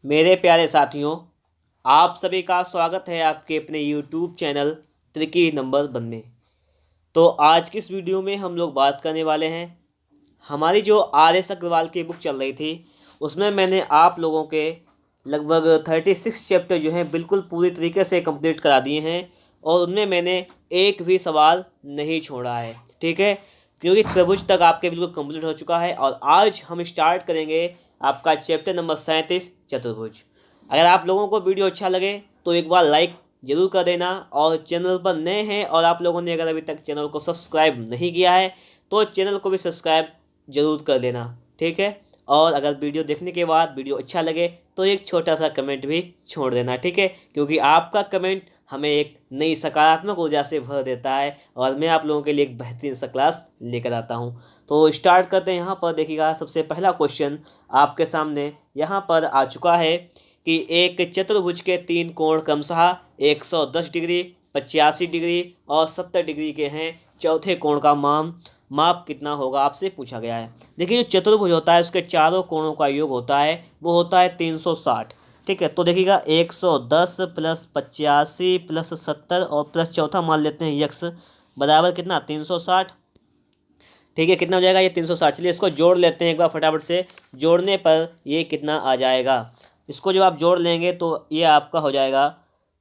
मेरे प्यारे साथियों, आप सभी का स्वागत है आपके अपने YouTube channel tricky number one में। तो आज की इस वीडियो में हम लोग बात करने वाले हैं, हमारी जो आर.एस. अग्रवाल की बुक चल रही थी उसमें मैंने आप लोगों के लगभग 36 चैप्टर जो हैं बिल्कुल पूरी तरीके से कंप्लीट करा दिए हैं और उनमें मैंने एक भी सवाल नहीं छोड़ा है। ठीक है, क्योंकि त्रिभुज तक आपके बिल्कुल कंप्लीट हो चुका है और आज हम स्टार्ट करेंगे आपका चैप्टर नंबर 37 चतुर्भुज। अगर आप लोगों को वीडियो अच्छा लगे तो एक बार लाइक ज़रूर कर देना और चैनल पर नए हैं और आप लोगों ने अगर अभी तक चैनल को सब्सक्राइब नहीं किया है तो चैनल को भी सब्सक्राइब ज़रूर कर देना। ठीक है, और अगर वीडियो देखने के बाद वीडियो अच्छा लगे तो एक छोटा सा कमेंट भी छोड़ देना। ठीक है, क्योंकि आपका कमेंट हमें एक नई सकारात्मक ऊर्जा से भर देता है और मैं आप लोगों के लिए एक बेहतरीन सा क्लास लेकर आता हूं। तो स्टार्ट करते हैं। यहाँ पर देखिएगा, सबसे पहला क्वेश्चन आपके सामने यहाँ पर आ चुका है कि एक चतुर्भुज के तीन कोण क्रमशः 110 डिग्री, 85 डिग्री और 70 डिग्री के हैं। चौथे कोण का माप कितना होगा, आपसे पूछा गया है। देखिए, जो चतुर्भुज होता है उसके चारों कोणों का योग होता है वो होता है 360। ठीक है, तो देखिएगा 110 प्लस 85 प्लस 70 और प्लस चौथा मान लेते हैं यक्स बराबर कितना 360। ठीक है, कितना हो जाएगा ये 360। चलिए इसको जोड़ लेते हैं एक बार फटाफट से। जोड़ने पर ये कितना आ जाएगा, इसको जब आप जोड़ लेंगे तो ये आपका हो जाएगा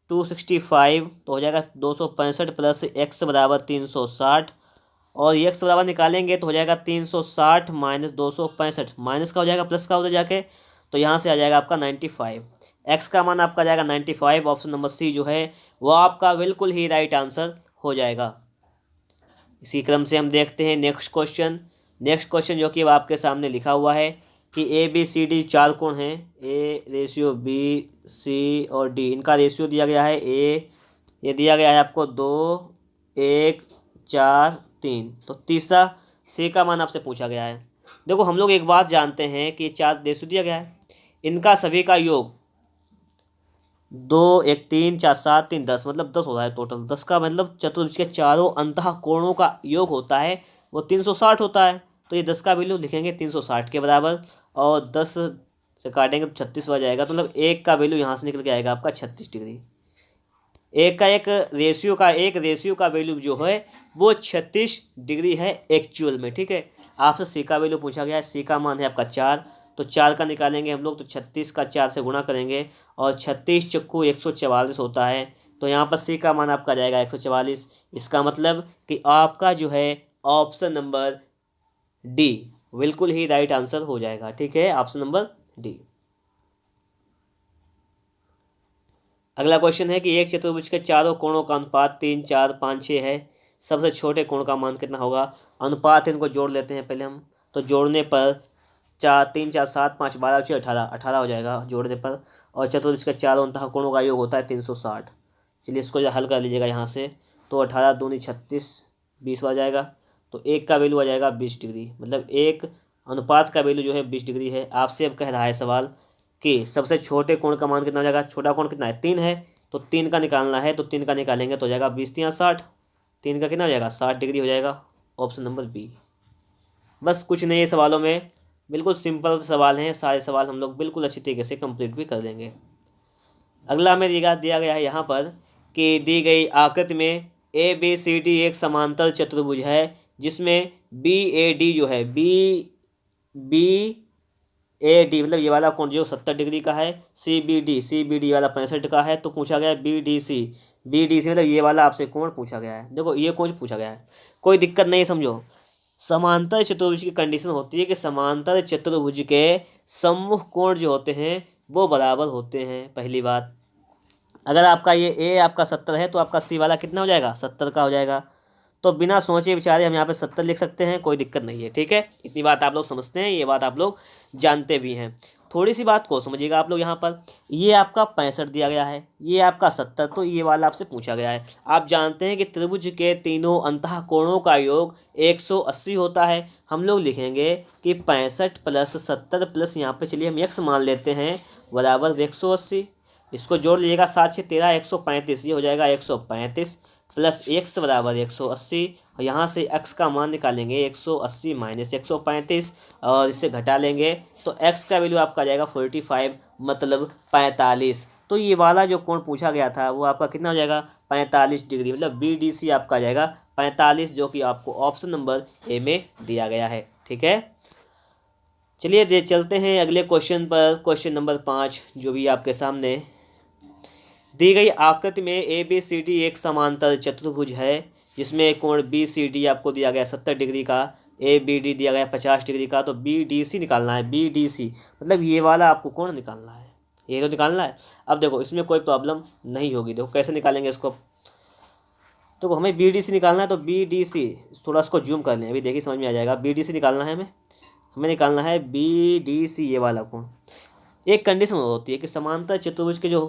265, तो हो जाएगा 265 प्लस एक्स बराबर 360 और एक्स बराबर निकालेंगे तो हो जाएगा 360 माइनस 265, माइनस का हो जाएगा प्लस का उधर जाके, तो यहाँ से आ जाएगा आपका 95। एक्स का मान आपका जाएगा 95। ऑप्शन नंबर सी जो है वो आपका बिल्कुल ही राइट आंसर हो जाएगा। इसी क्रम से हम देखते हैं नेक्स्ट क्वेश्चन जो कि अब आपके सामने लिखा हुआ है कि ए बी सी डी चार कोण हैं। ए रेशियो बी सी और डी, इनका रेशियो दिया गया है ये दिया गया है आपको 2 1 4 3। तो तीसरा सी का मान आपसे पूछा गया है। देखो, हम लोग एक बात जानते हैं कि चार रेशियो दिया गया है, इनका सभी का योग 2 1 3 4 7 3 10, मतलब 10 हो रहा है टोटल। 10 का मतलब चतुर्भुज के चारों अंतः कोणों का योग होता है वो 360 होता है। तो ये 10 का वैल्यू लिखेंगे 360 के बराबर और 10 से काटेंगे तो 36 हो जाएगा। तो मतलब एक का वैल्यू यहाँ से निकल के आएगा आपका 36 डिग्री। एक रेशियो का वैल्यू जो है वो 36 डिग्री है एक्चुअल में। ठीक है, आपसे सी का वैल्यू पूछा गया है। सी का मान है आपका 4, तो 4 का निकालेंगे हम लोग तो 36 का 4 से गुणा करेंगे और 36 चक्कू 144 होता है। तो यहाँ पर सी का मान आपका जाएगा 144। इसका मतलब कि आपका जो है ऑप्शन नंबर डी बिल्कुल ही राइट आंसर हो जाएगा। ठीक है, ऑप्शन नंबर डी। अगला क्वेश्चन है कि एक चतुर्भुज के चारों कोणों का अनुपात 3 4 5 6 है। सबसे छोटे कोण का मान कितना होगा। अनुपात इनको जोड़ लेते हैं पहले हम, तो जोड़ने पर 4 3 4 7 5 12 18 18 हो जाएगा जोड़ने पर। और चतुर्भुज के चारों अंतः कोणों का योग होता है 360। चलिए इसको हल कर लीजिएगा यहाँ से, तो 18 दूनी 36 20 आ जाएगा। तो एक का वैल्यू आ जाएगा 20 डिग्री, मतलब एक अनुपात का वैल्यू जो है 20 डिग्री है। आपसे अब कह रहा है सवाल कि सबसे छोटे कोण का मान कितना हो जाएगा। छोटा कोण कितना है 3 है, तो 3 का निकालना है, तो 3 का निकालेंगे तो हो जाएगा 20 3 60। 3 का कितना हो जाएगा 60 डिग्री हो जाएगा। Option number B. बस कुछ नहीं है सवालों में, बिल्कुल सिंपल सवाल हैं। सारे सवाल हम लोग बिल्कुल अच्छी तरीके से कंप्लीट भी कर देंगे। अगला हमें दिया गया है यहाँ पर कि दी गई आकृति में ए बी सी डी एक समांतर चतुर्भुज है जिसमें बी ए डी जो है बी ए डी मतलब ये वाला कोण जो 70 डिग्री का है, सी बी डी वाला 65 का है। तो पूछा गया है बी डी सी मतलब ये वाला आपसे कोण पूछा गया है। देखो ये कोण पूछा गया है, कोई दिक्कत नहीं, समझो। समांतर चतुर्भुज की कंडीशन होती है कि समांतर चतुर्भुज के सम्मुख कोण जो होते हैं वो बराबर होते हैं। पहली बात, अगर आपका ये ए आपका 70 है तो आपका सी वाला कितना हो जाएगा 70 का हो जाएगा। तो बिना सोचे विचारे हम यहाँ पे 70 लिख सकते हैं, कोई दिक्कत नहीं है। ठीक है, इतनी बात आप लोग समझते हैं, ये बात आप लोग जानते भी हैं। थोड़ी सी बात को समझिएगा आप लोग। यहाँ पर ये आपका 65 दिया गया है, ये आपका 70, तो ये वाला आपसे पूछा गया है। आप जानते हैं कि त्रिभुज के तीनों अंतः कोणों का योग 180 होता है। हम लोग लिखेंगे कि 65 प्लस 70 प्लस यहाँ पे चलिए हम x मान लेते हैं बराबर 180। इसको जोड़ लीजिएगा 7 6 13 135, ये हो जाएगा 135 प्लस x बराबर 180, और यहाँ से x का मान निकालेंगे 180 माइनस 135 और इससे घटा लेंगे तो x का वैल्यू आपका आ जाएगा 45 मतलब 45। तो ये वाला जो कोण पूछा गया था वो आपका कितना हो जाएगा 45 डिग्री, मतलब BDC आपका आ जाएगा 45, जो कि आपको ऑप्शन नंबर ए में दिया गया है। ठीक है, चलिए चलते हैं अगले क्वेश्चन पर। क्वेश्चन नंबर 5 जो भी आपके सामने दी गई आकृति में ABCD एक समांतर चतुर्भुज है जिसमें कोण BCD आपको दिया गया 70 डिग्री का, ABD दिया गया 50 डिग्री का। तो BDC निकालना है। BDC मतलब ये वाला आपको कोण निकालना है, ये तो निकालना है। अब देखो इसमें कोई प्रॉब्लम नहीं होगी। देखो कैसे निकालेंगे इसको, तो हमें BDC निकालना है। तो BDC थोड़ा इसको जूम कर लें, अभी देखिए समझ में आ जाएगा। BDC निकालना है हमें निकालना है BDC ये वाला कोण। एक कंडीशन होती है कि समांतर चतुर्भुज के जो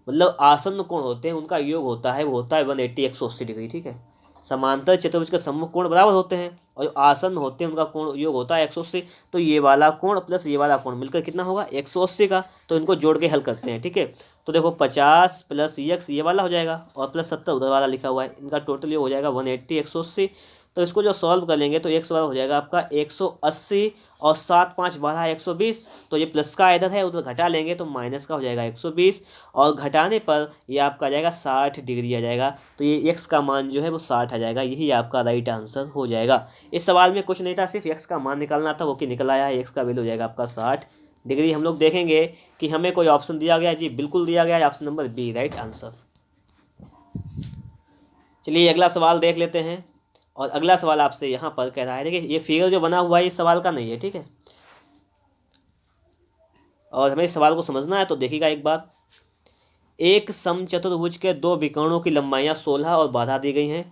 मतलब आसन्न कोण होते हैं उनका योग होता है, वो होता है 180 180 डिग्री। ठीक है, समांतर चतुर्भुज के सम्मुख कोण बराबर होते हैं और जो आसन्न होते हैं उनका कोण योग होता है 180। तो ये वाला कोण प्लस ये वाला कोण मिलकर कितना होगा 180 का। तो इनको जोड़ के हल करते हैं। ठीक है, तो देखो 50 प्लस x ये वाला हो जाएगा और प्लस 70 उधर वाला लिखा हुआ है, इनका टोटल योग हो जाएगा 180 180। तो इसको जो सॉल्व कर लेंगे तो x बराबर हो जाएगा आपका 180 और 7 5 12 120। तो ये प्लस का इधर है उधर घटा लेंगे तो माइनस का हो जाएगा 120 और घटाने पर ये आपका आ जाएगा 60 डिग्री आ जाएगा। तो ये x का मान जो है वो 60 आ जाएगा, यही आपका राइट आंसर हो जाएगा। इस सवाल में कुछ नहीं था, सिर्फ x का मान निकालना था, वो कि निकल आया है। x का वैल्यू हो जाएगा आपका 60 डिग्री। हम लोग देखेंगे कि हमें कोई ऑप्शन दिया गया, जी बिल्कुल दिया गया है, option number B right answer. चलिए अगला सवाल देख लेते हैं। और अगला सवाल आपसे यहाँ पर कह रहा है, देखिए ये फिगर जो बना हुआ है इस सवाल का नहीं है। ठीक है, और हमें इस सवाल को समझना है तो देखिएगा एक बात। एक समचतुर्भुज के दो विकर्णों की लंबाइयाँ 16 और बाधा दी गई हैं।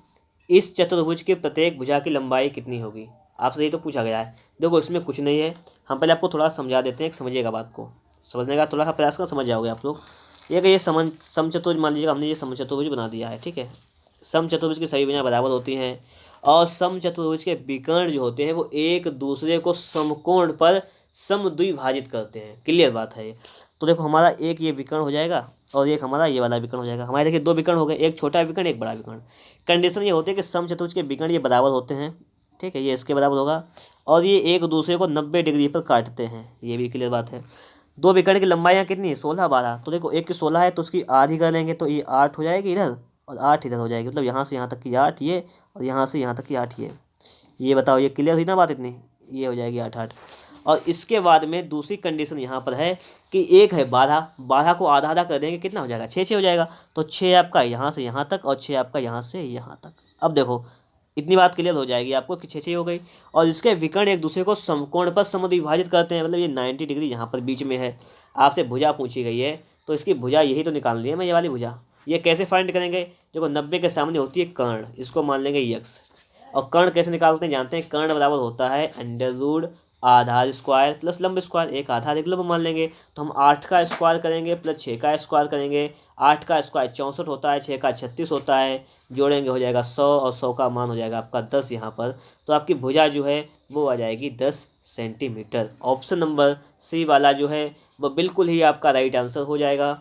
इस चतुर्भुज के प्रत्येक भुजा की लंबाई कितनी होगी, आपसे ये तो पूछा गया है। देखो इसमें कुछ नहीं है, हम पहले आपको थोड़ा समझा देते हैं, समझिएगा बात को, समझने का थोड़ा सा प्रयास कर समझ जाओगे आप लोग। ये समचतुर्भुज मान लीजिएगा, हमने ये समचतुर्भुज बना दिया है। ठीक है, समचतुर्भुज की सभी भुजाएं बराबर होती हैं और समचतुर्भुज के विकर्ण जो होते हैं वो एक दूसरे को समकोण पर समद्विभाजित करते हैं। क्लियर बात है ये। तो देखो हमारा एक ये विकर्ण हो जाएगा और एक हमारा ये वाला विकर्ण हो जाएगा। हमारे देखिए दो विकर्ण हो गए, एक छोटा विकर्ण एक बड़ा विकर्ण। कंडीशन ये होती है कि समचतुर्भुज के विकर्ण ये बराबर होते हैं। ठीक है, ये इसके बराबर होगा और ये एक दूसरे को 90 डिग्री पर काटते हैं, ये भी क्लियर बात है। दो विकर्ण की लंबाइयाँ कितनी है 16 12। तो देखो एक की 16 है तो उसकी आधी कर लेंगे तो ये 8 हो जाएगी इधर और 8 इधर हो जाएगी, मतलब यहाँ से यहाँ तक की 8 ये और यहाँ से यहाँ तक की 8 ये बताओ ये क्लियर हुई ना बात इतनी, ये हो जाएगी 8 8। और इसके बाद में दूसरी कंडीशन यहाँ पर है कि एक है बाधा, बाधा को आधा आधा कर देंगे कितना हो जाएगा 6 6 हो जाएगा। तो 6 आपका यहाँ से यहाँ तक और 6 आपका यहाँ से यहाँ तक। अब देखो इतनी बात क्लियर हो जाएगी आपको कि 6 6 हो गई। और इसके विकर्ण एक दूसरे को समकोण पर समद्विभाजित करते हैं, मतलब ये 90 डिग्री यहाँ पर बीच में है। आपसे भुजा पूछी गई है तो इसकी भुजा यही तो निकालनी है, मैं ये वाली भुजा। ये कैसे फाइंड करेंगे, देखो 90 के सामने होती है कर्ण, इसको मान लेंगे यक्स। और कर्ण कैसे निकालते हैं जानते हैं, कर्ण बराबर होता है अंडर आधार स्क्वायर प्लस लंब स्क्वायर, एक आधार एक लंब मान लेंगे। तो हम 8 का स्क्वायर करेंगे प्लस 6 का स्क्वायर करेंगे। 8 का स्क्वायर 64 होता है, 6 का 36 होता है, जोड़ेंगे हो जाएगा 100 और 100 का मान हो जाएगा आपका 10 यहाँ पर। तो आपकी भुजा जो है वो आ जाएगी 10 सेंटीमीटर। ऑप्शन नंबर सी वाला जो है वो बिल्कुल ही आपका राइट आंसर हो जाएगा।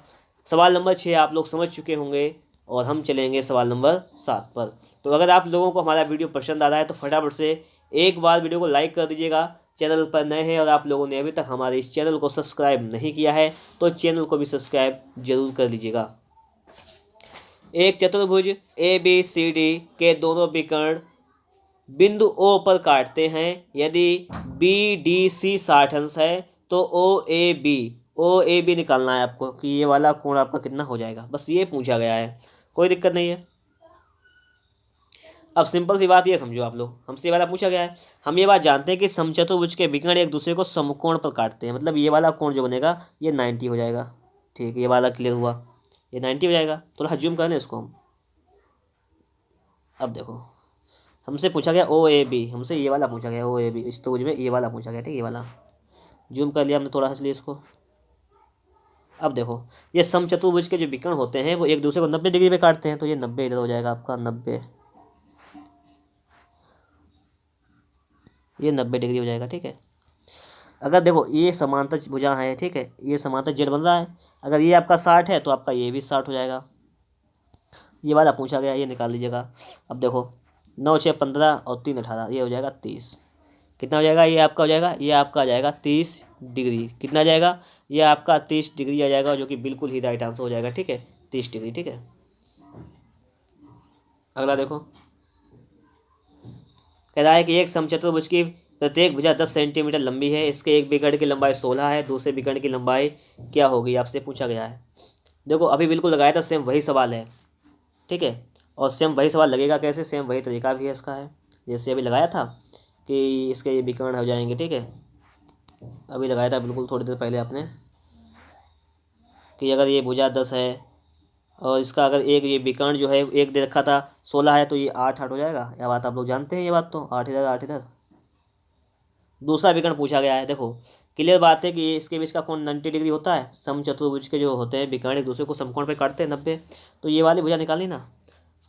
सवाल नंबर 6 आप लोग समझ चुके होंगे और हम चलेंगे सवाल नंबर 7 पर। तो अगर आप लोगों को हमारा वीडियो पसंद आ रहा है तो फटाफट से एक बार वीडियो को लाइक कर दीजिएगा। चैनल पर नए हैं और आप लोगों ने अभी तक हमारे इस चैनल को सब्सक्राइब नहीं किया है तो चैनल को भी सब्सक्राइब जरूर कर लीजिएगा। एक चतुर्भुज ABCD के दोनों विकर्ण बिंदु O पर काटते हैं। यदि BDC 60 अंश है तो OAB निकालना है आपको कि ये वाला कोण आपका कितना हो जाएगा, बस ये पूछा गया है, कोई दिक्कत नहीं है। अब सिंपल सी बात ये समझो आप लोग, हमसे ये वाला पूछा गया है, हम ये बात जानते हैं कि समचतुर्भुज के विकर्ण एक दूसरे को समकोण पर काटते हैं, मतलब ये वाला कोण जो बनेगा ये 90 हो जाएगा। ठीक है, ये वाला क्लियर हुआ, ये 90 हो जाएगा। थोड़ा जूम कर लें इसको हम। अब देखो हमसे पूछा गया OAB, हमसे ये वाला पूछा गया OAB, इस त्रिभुज में ये वाला पूछा गया। ठीक है, ये वाला जूम कर लिया हमने थोड़ा सा इसलिए इसको। अब देखो ये समचतुर्भुज के जो विकर्ण होते हैं वो एक दूसरे को 90 डिग्री पे काटते हैं, तो ये 90 इधर हो जाएगा आपका 90, ये 90 डिग्री हो जाएगा। ठीक है, अगर देखो ये समांतर भुजा है, ठीक है, ये समांतर जेड बन रहा है, अगर ये आपका 60 है तो आपका ये भी 60 हो जाएगा। ये वाला पूछा गया, ये निकाल लीजिएगा। अब देखो 9 6 15 और 3 18, ये हो जाएगा 30। कितना हो जाएगा, ये आपका हो जाएगा, ये आपका आ जाएगा 30 डिग्री। कितना आ जाएगा, ये आपका 30 डिग्री आ जाएगा, जो कि बिल्कुल ही राइट आंसर हो जाएगा। ठीक है, 30 डिग्री। ठीक है, अगला देखो, कह रहा है कि एक समचतुर्भुज की प्रत्येक भुजा 10 सेंटीमीटर लंबी है, इसके एक विकर्ण की लंबाई 16 है, दूसरे विकर्ण की लंबाई क्या होगी, आपसे पूछा गया है। देखो अभी बिल्कुल लगाया था, सेम वही सवाल है। ठीक है, और सेम वही सवाल लगेगा कैसे, सेम वही तरीका भी है इसका है, जैसे अभी लगाया था कि इसके ये विकर्ण हो जाएंगे। ठीक है, अभी लगाया था बिल्कुल थोड़ी देर पहले आपने, कि अगर ये भुजा 10 है और इसका अगर एक ये विकर्ण जो है एक दे रखा था 16 है, तो ये 8 8 हो जाएगा। यह बात आप लोग जानते हैं, ये बात तो 8 इधर 8 इधर। दूसरा विकर्ण पूछा गया है। देखो क्लियर बात है कि इसके बीच का कोण 90 डिग्री होता है। समचतुर्भुज के जो होते हैं विकर्ण एक दूसरे को समकोण पे काटते हैं 90। तो ये वाली भुजा निकालनी ना,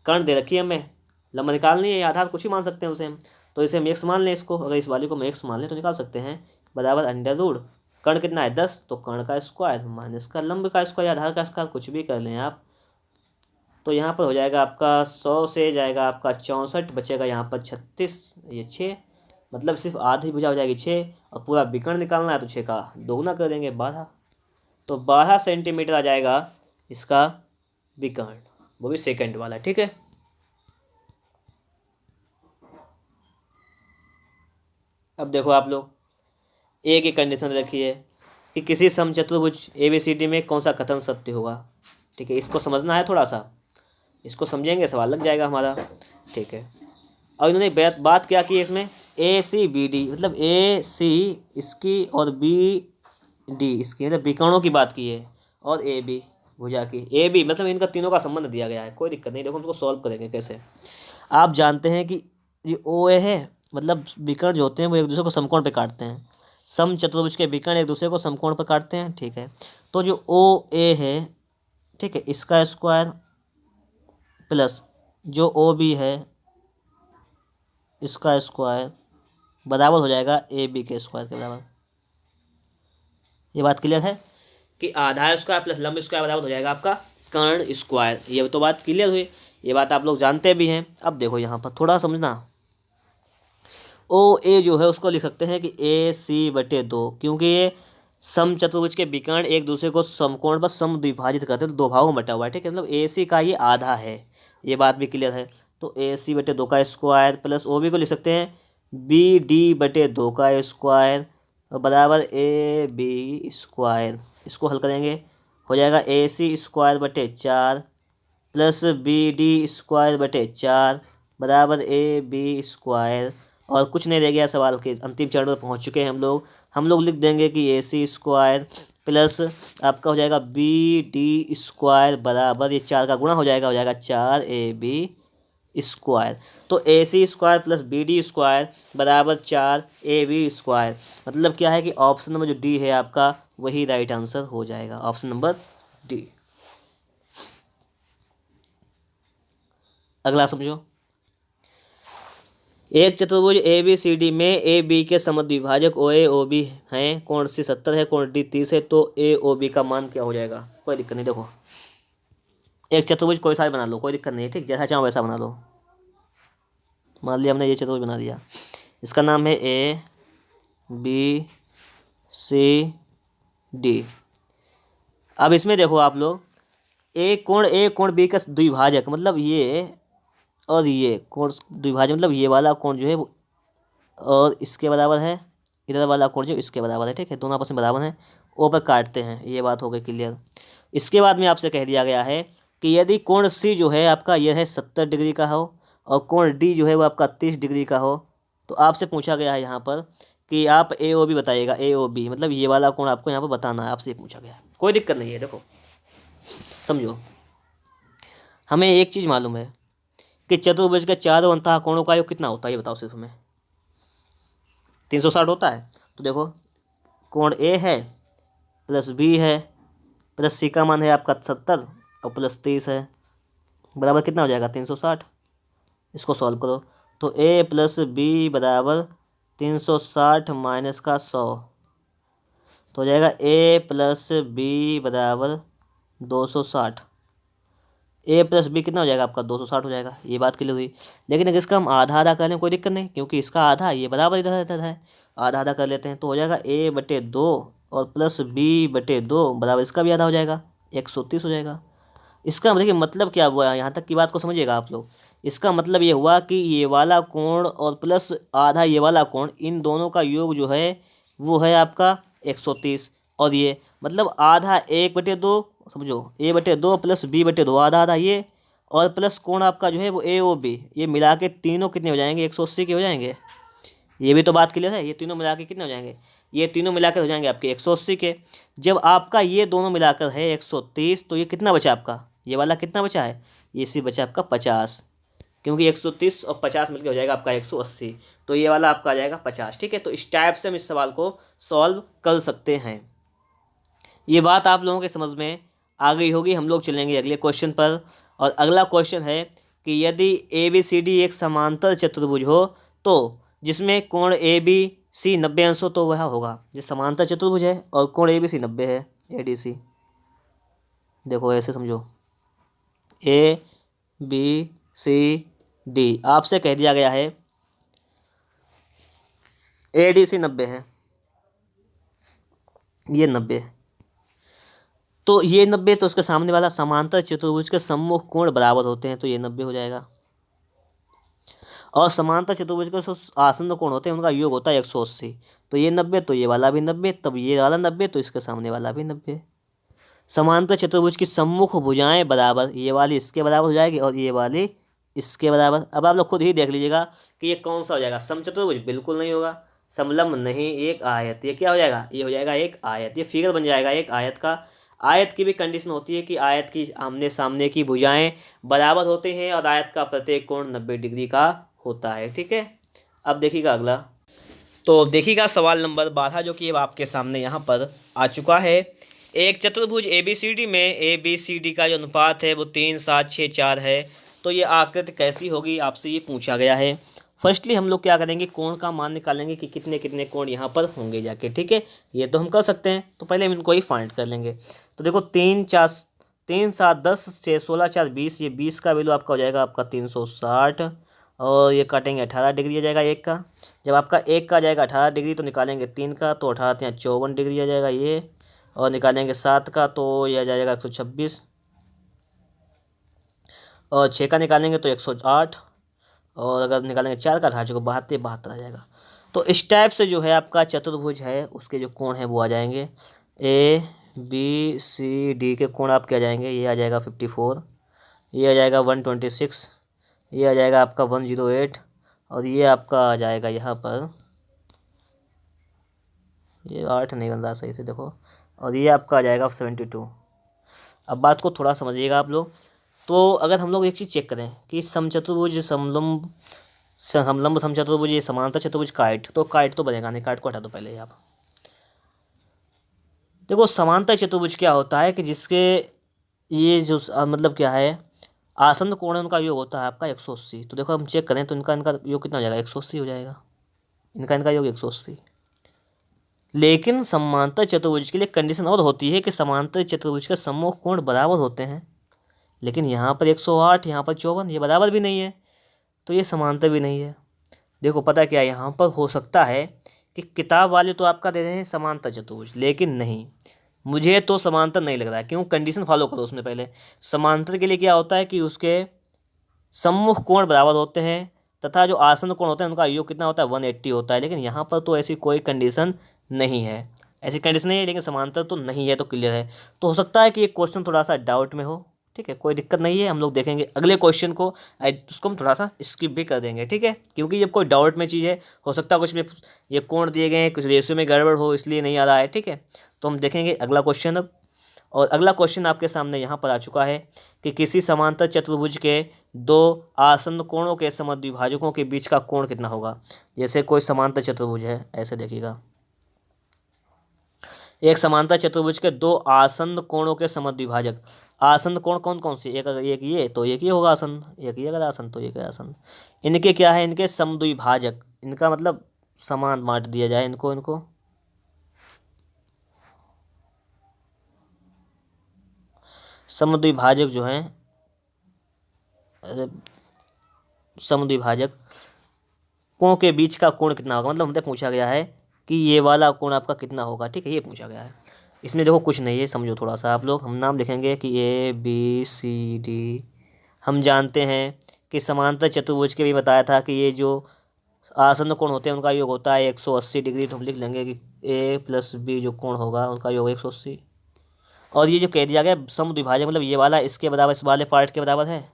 कर्ण दे रखी है हमें, लंबा निकालनी है, आधार कुछ ही मान सकते हैं उसे हम। तो इसे हम एक्स मान लें इसको, अगर इस वाली को हम एक्स मान लें तो निकाल सकते हैं, बराबर अंडर रूट कर्ण कितना है 10, तो कर्ण का स्क्वायर माइनस का लंब का स्क्वायर, आधार का स्क्वायर, कुछ भी कर लें आप। तो यहाँ पर हो जाएगा आपका 100 से जाएगा आपका 64, बचेगा यहाँ पर 36, ये 6, मतलब सिर्फ आधी भुजा हो जाएगी 6, और पूरा विकर्ण निकालना है तो 6 का दोगुना कर देंगे 12। तो 12 सेंटीमीटर आ जाएगा इसका विकर्ण, वो भी सेकंड वाला। ठीक है, अब देखो आप लोग, एक ही कंडीशन रखी है कि किसी समचतुर्भुज ABCD में कौन सा कथन सत्य होगा। ठीक है, इसको समझना है थोड़ा सा, इसको समझेंगे सवाल लग जाएगा हमारा। ठीक है, और इन्होंने बात क्या की है इसमें, ACBD मतलब AC इसकी और BD इसकी, मतलब विकर्णों की बात की है, और AB भुजा की, AB मतलब इनका तीनों का संबंध दिया गया है। कोई दिक्कत नहीं, देखो हम उसको सॉल्व करेंगे कैसे। आप जानते हैं कि ये OA है, मतलब विकर्ण जो होते हैं वो एक दूसरे को समकोण पे काटते हैं। समचतुर्भुज के विकर्ण एक दूसरे को समकोण पर काटते हैं। ठीक है, तो जो OA है, ठीक है, इसका स्क्वायर प्लस जो OB है इसका स्क्वायर बराबर हो जाएगा AB के स्क्वायर के बराबर। ये बात क्लियर है कि आधार स्क्वायर प्लस लंब स्क्वायर बराबर हो जाएगा आपका कर्ण स्क्वायर। ये तो बात क्लियर हुई, ये बात आप लोग जानते भी हैं। अब देखो यहाँ पर थोड़ा समझना, OA जो है उसको लिख सकते हैं कि AC/2, क्योंकि ये समचतुर्भुज के विकर्ण एक दूसरे को समकोण पर समद्विभाजित करते हैं, तो दो भागों में बटा हुआ है। ठीक है, मतलब AC का ये आधा है, ये बात भी क्लियर है। तो AC/2 का स्क्वायर प्लस OB को लिख सकते हैं BD/2 का स्क्वायर बराबर AB स्क्वायर। इसको हल करेंगे, हो जाएगा AC²/4 प्लस BD²/4 बराबर AB स्क्वायर। और कुछ नहीं रह गया, सवाल के अंतिम चरण पर पहुंच चुके हैं हम लोग लिख देंगे कि AC स्क्वायर प्लस आपका हो जाएगा BD स्क्वायर बराबर, ये 4 का गुणा हो जाएगा 4AB स्क्वायर। तो AC square plus BD square बराबर 4AB स्क्वायर। मतलब क्या है कि ऑप्शन नंबर जो डी है आपका वही राइट आंसर हो जाएगा, ऑप्शन नंबर डी। अगला समझो, एक चतुर्भुज ABCD में AB के समद्विभाजक OA OB हैं, कोण C 70 है, कोण D 30 है, तो AOB का मान क्या हो जाएगा। कोई दिक्कत नहीं, देखो एक चतुर्भुज कोई सा भी बना लो, कोई दिक्कत नहीं है। ठीक, जैसा चाहो वैसा बना लो। मान लिया हमने ये चतुर्भुज बना दिया, इसका नाम है ABCD। अब इसमें देखो आप लोग, एक कोण B का द्विभाजक, मतलब ये और ये कोण द्विभाजक, मतलब ये वाला कोण जो है और इसके बराबर है, इधर वाला कोण जो इसके बराबर है। ठीक है, दोनों आपस में बराबर हैं, ओ पर काटते हैं। ये बात हो गई क्लियर। इसके बाद में आपसे कह दिया गया है कि यदि कोण C जो है आपका यह है 70 डिग्री का हो और कोण D जो है वो आपका 30 डिग्री का हो, तो आपसे पूछा गया है यहाँ पर कि आप AOB बताइएगा। AOB मतलब ये वाला कोण आपको यहाँ पर बताना है, आपसे पूछा गया है। कोई दिक्कत नहीं है, देखो समझो, हमें एक चीज़ मालूम है कि चतुर्भुज के चारों अंतः कोणों का योग कितना होता है, ये बताओ सिर्फ हमें। 360 होता है। तो देखो कोण A है प्लस B है प्लस C का मान है आपका 70 और प्लस 30 है, बराबर कितना हो जाएगा 360। इसको सॉल्व करो तो A प्लस B बराबर 360 माइनस का 100, तो हो जाएगा A प्लस B बराबर 260। ए प्लस बी कितना हो जाएगा आपका 260 हो जाएगा। ये बात क्लियर हुई। लेकिन अगर इसका हम आधा आधा कर लें कोई दिक्कत नहीं, क्योंकि इसका आधा ये बराबर इधर इधर है, आधा आधा कर लेते हैं तो हो जाएगा a/2 और प्लस b/2 बराबर इसका भी आधा हो जाएगा, 130 हो जाएगा। इसका देखिए मतलब क्या हुआ, यहाँ तक की बात को समझिएगा आप लोग। इसका मतलब ये हुआ कि ये वाला कोण और प्लस आधा ये वाला कोण, इन दोनों का योग जो है वो है आपका 130। और ये मतलब आधा 1/2 समझो, a/2 प्लस b/2 आधा आधा ये, और प्लस कोण आपका जो है वो ए ओ बी, ये मिला के तीनों कितने हो जाएंगे 180 के हो जाएंगे। ये भी तो बात क्लियर है, ये तीनों मिला के कितने हो जाएंगे, ये तीनों मिलाकर हो जाएंगे आपके 180 के। जब आपका ये दोनों मिलाकर है 130, तो ये कितना बचा आपका, ये वाला कितना बचा है, ये सी बचा आपका 50, क्योंकि 130 और 50 मिलकर हो जाएगा आपका 180, तो ये वाला आपका आ जाएगा 50। ठीक है, तो इस टाइप से हम इस सवाल को सॉल्व कर सकते हैं। ये बात आप लोगों के समझ में आ गई होगी। हम लोग चलेंगे अगले क्वेश्चन पर, और अगला क्वेश्चन है कि यदि ए बी सी डी एक समांतर चतुर्भुज हो तो जिसमें कोण ए बी सी 90 अंश हो, तो वह होगा, जो समांतर चतुर्भुज है और कोण ए बी सी 90 है, ए डी सी। देखो ऐसे समझो, ए बी सी डी आपसे कह दिया गया है ए डी सी 90 है, ये 90, तो ये 90, तो उसके सामने वाला समांतर चतुर्भुज के सम्मुख कोण बराबर होते हैं, तो ये 90 हो जाएगा। और समांतर चतुर्भुज के आसन्न कोण होते हैं उनका योग होता है 180, तो ये 90, तो ये वाला भी 90, तब ये वाला 90, तो इसके सामने वाला भी 90। समांतर चतुर्भुज की सम्मुख भुजाएं बराबर, ये वाली इसके बराबर हो जाएगी और ये वाली इसके बराबर। अब आप लोग खुद ही देख लीजिएगा कि ये कौन सा हो जाएगा, समचतुर्भुज बिल्कुल नहीं होगा, समलंब नहीं, एक आयत। ये क्या हो जाएगा, ये हो जाएगा एक आयत, ये फिगर बन जाएगा एक आयत का। आयत की भी कंडीशन होती है कि आयत की आमने सामने की भुजाएं बराबर होते हैं और आयत का प्रत्येक कोण 90 डिग्री का होता है। ठीक है, अब देखिएगा अगला, तो देखिएगा सवाल नंबर 12 जो कि अब आपके सामने यहाँ पर आ चुका है। एक चतुर्भुज ए बी सी डी में ए बी सी डी का जो अनुपात है वो 3 7 6 4 है, तो ये आकृति कैसी होगी आपसे ये पूछा गया है। फर्स्टली हम लोग क्या करेंगे, कोण का मान निकालेंगे कि कितने कितने कोण यहाँ पर होंगे जाके। ठीक है, ये तो हम कर सकते हैं, तो पहले हम इनको ही फाइंड कर लेंगे। तो देखो 3 7 10 6 16 4 20, ये 20 का वैल्यू आपका हो जाएगा आपका 360, और ये काटेंगे 18 डिग्री आ जाएगा एक का। जब आपका एक का आ जाएगा 18 डिग्री, तो निकालेंगे 3 का, तो 18 54 डिग्री आ जाएगा ये, और निकालेंगे 7 का, तो यह आ जाएगा 126, और 6 का निकालेंगे तो 108, और अगर निकालेंगे 4 का 18 को 72 आ जाएगा। तो इस टाइप से जो है आपका चतुर्भुज है उसके जो कोण है वो आ जाएंगे। ए बी सी डी के कोण आपके आ जाएंगे, ये आ जाएगा 54, ये आ जाएगा 126, ये आ जाएगा आपका 108, और ये आपका आ जाएगा यहाँ पर, ये 8 नहीं बन रहा सही से देखो, और ये आपका आ जाएगा 72। अब बात को थोड़ा समझिएगा आप लोग। तो अगर हम लोग एक चीज़ चेक करें कि समचतुर्भुज समलंब समचतुर्भुज ये समांतर चतुर्भुज काट, तो काट तो बनेगा नहीं, काट को हटा दो पहले ही आप। देखो समांतर चतुर्भुज क्या होता है कि जिसके ये जो मतलब क्या है, आसन्न कोण उनका योग होता है आपका 180। तो देखो हम चेक करें तो इनका योग कितना हो जाएगा, 180 हो जाएगा, इनका योग 180। लेकिन समांतर चतुर्भुज के लिए कंडीशन और होती है कि समांतर चतुर्भुज के सम्मुख कोण बराबर होते हैं, लेकिन यहाँ पर 108, यहाँ पर 54, ये बराबर भी नहीं है, तो ये समांतर भी नहीं है। देखो पता क्या है, यहाँ पर हो सकता है कि किताब वाले तो आपका दे रहे हैं समांतर चतुर्भुज, लेकिन नहीं, मुझे तो समांतर नहीं लग रहा है। क्यों, कंडीशन फॉलो करो उसमें पहले। समांतर के लिए क्या होता है कि उसके सम्मुख कोण बराबर होते हैं तथा जो आसन्न कोण होते हैं उनका योग कितना होता है, 180 होता है। लेकिन यहाँ पर तो ऐसी कोई कंडीशन नहीं है, ऐसी कंडीशन नहीं है, लेकिन समांतर तो नहीं है, तो क्लियर है। तो हो सकता है कि ये क्वेश्चन थोड़ा सा डाउट में हो। ठीक है, कोई दिक्कत नहीं है, हम लोग देखेंगे अगले क्वेश्चन को, उसको हम थोड़ा सा स्किप भी कर देंगे। ठीक है, क्योंकि जब कोई डाउट में चीज़ है, हो सकता है कुछ में ये कोण दिए गए हैं, कुछ रेशियो में गड़बड़ हो, इसलिए नहीं आ रहा है। ठीक है, तो हम देखेंगे अगला क्वेश्चन अब। और अगला क्वेश्चन आपके सामने यहाँ पर आ चुका है कि किसी समांतर चतुर्भुज के दो आसन्न कोणों के समद्विभाजकों के बीच का कोण कितना होगा। जैसे कोई समांतर चतुर्भुज है, ऐसे देखिएगा, एक समांतर चतुर्भुज के दो आसन्न कोणों के समद्विभाजक, आसन्न कोण कौन कौन सी, एक एक ये, तो एक ये होगा आसन्न, एक ये अगर आसन्न तो एक है आसन्न। इनके क्या है, इनके समद्विभाजक, इनका मतलब समान बांट दिया जाए इनको समद्विभाजक जो हैं समद्विभाजक कोण के बीच का कोण कितना होगा, मतलब हमसे पूछा गया है कि ये वाला कोण आपका कितना होगा। ठीक है, ये पूछा गया है। इसमें देखो कुछ नहीं है, समझो थोड़ा सा आप लोग। हम नाम लिखेंगे कि ABCD। हम जानते हैं कि समांतर चतुर्भुज के भी बताया था कि ये जो आसन्न कोण होते हैं उनका योग होता है 180 डिग्री। तो हम लिख लेंगे कि A + B जो कोण होगा उनका योग 180। और ये जो कह दिया गया समद्विभाजक, मतलब ये वाला इसके बराबर, इस वाले पार्ट के बराबर है,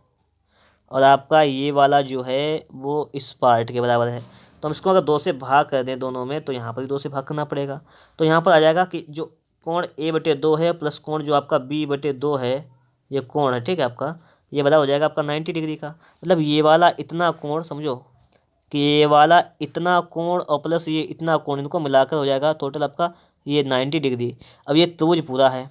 और आपका ये वाला जो है वो इस पार्ट के बराबर है। तो हम इसको अगर 2 से भाग कर दें दोनों में, तो यहाँ पर भी 2 से भाग करना पड़ेगा। तो यहाँ पर आ जाएगा कि जो कोण A/2 है प्लस कोण जो आपका B/2 है, ये कोण है, ठीक है, आपका ये बराबर हो जाएगा आपका 90 डिग्री का। मतलब ये वाला इतना कोण, समझो कि ये वाला इतना कोण और प्लस ये इतना कोण, इनको मिलाकर हो जाएगा टोटल आपका ये 90 डिग्री। अब ये त्रिभुज पूरा है,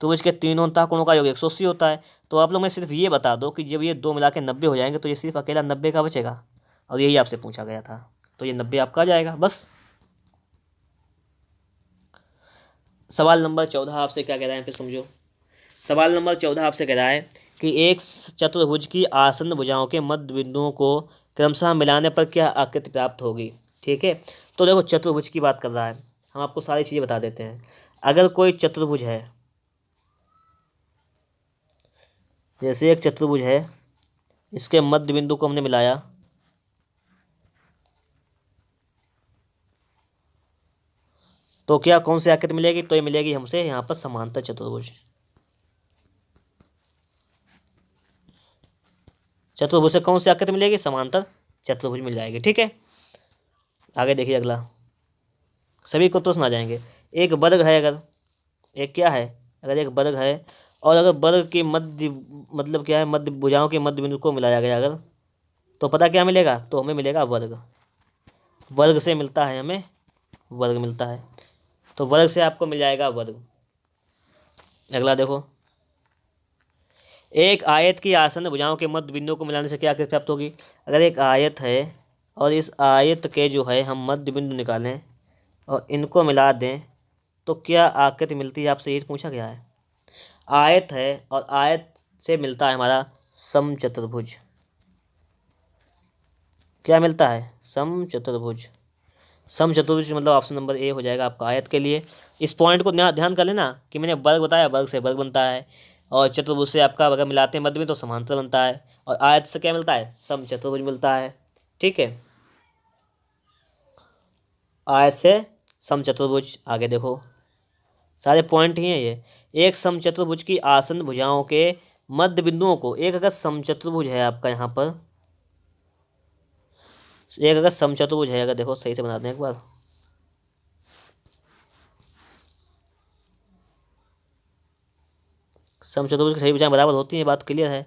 त्रिभुज के तीनों अंतः कोणों का योग 180 होता है। तो आप लोग मैं सिर्फ ये बता दो कि जब ये 2 मिला के 90 हो जाएंगे तो ये सिर्फ अकेला 90 का बचेगा, और यही आपसे पूछा गया था। तो ये 90 आपका आ जाएगा बस। सवाल नंबर 14 आपसे क्या कह रहा है, फिर समझो। सवाल नंबर 14 आपसे कह रहा है कि एक चतुर्भुज की आसन्न भुजाओं के मध्य बिंदुओं को क्रमशः मिलाने पर क्या आकृति प्राप्त होगी। ठीक है, तो देखो चतुर्भुज की बात कर रहा है, हम आपको सारी चीज़ें बता देते हैं। अगर कोई चतुर्भुज है, जैसे एक चतुर्भुज है, इसके मध्य बिंदु को हमने मिलाया, तो क्या कौन सी आकृति मिलेगी, तो ये मिलेगी हमसे यहाँ पर समांतर चतुर्भुज। चतुर्भुज से कौन सी आकृति मिलेगी, समांतर चतुर्भुज मिल जाएगी। ठीक है, आगे देखिए अगला, सभी को तो सुना जाएंगे। एक वर्ग है, अगर एक क्या है, अगर एक वर्ग है और अगर वर्ग के मध्य, मतलब क्या है, मध्य भुजाओं के मध्य बिंदु को मिलाया गया अगर, तो पता क्या मिलेगा, तो हमें मिलेगा वर्ग। वर्ग से मिलता है, हमें वर्ग मिलता है, तो वर्ग से आपको मिल जाएगा वर्ग। अगला देखो, एक आयत की आसन्न भुजाओं के मध्य बिंदु को मिलाने से क्या आकृति प्राप्त होगी। अगर एक आयत है और इस आयत के जो है हम मध्य बिंदु निकालें और इनको मिला दें, तो क्या आकृति मिलती है, आपसे ये पूछा गया है। आयत है और आयत से मिलता है हमारा समचतुर्भुज। क्या मिलता है, समचतुर्भुज। समचतुर्भुज मतलब ऑप्शन नंबर ए हो जाएगा आपका आयत के लिए। इस पॉइंट को ध्यान कर लेना कि मैंने वर्ग बताया, वर्ग से वर्ग बनता है, और चतुर्भुज से आपका अगर मिलाते हैं मध्य में तो समांतर बनता है, और आयत से क्या मिलता है, समचतुर्भुज मिलता है। ठीक है, आयत से समचतुर्भुज। आगे देखो, सारे पॉइंट ही हैं ये। एक समचतुर्भुज की आसन्न भुजाओं के मध्य बिंदुओं को, एक अगर समचतुर्भुज है आपका यहाँ पर, एक अगर समचतुर्भुज है, अगर देखो सही से बना दें एक बार, समचतुर्भुज की सही भुजाएं बराबर होती हैं, बात क्लियर है।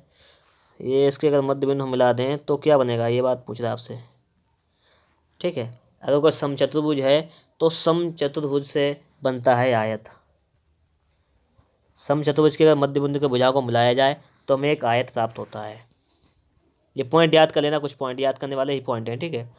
ये इसके अगर मध्य बिंदु मिला दें तो क्या बनेगा, ये बात पूछ रहा है आपसे। ठीक है, अगर कोई समचतुर्भुज है तो समचतुर्भुज से बनता है आयत। समचतुर्भुज के अगर मध्य बिंदु के भुजाओं को मिलाया जाए तो हमें एक आयत प्राप्त होता है। ये पॉइंट याद कर लेना, कुछ पॉइंट याद करने वाले ही पॉइंट हैं। ठीक है,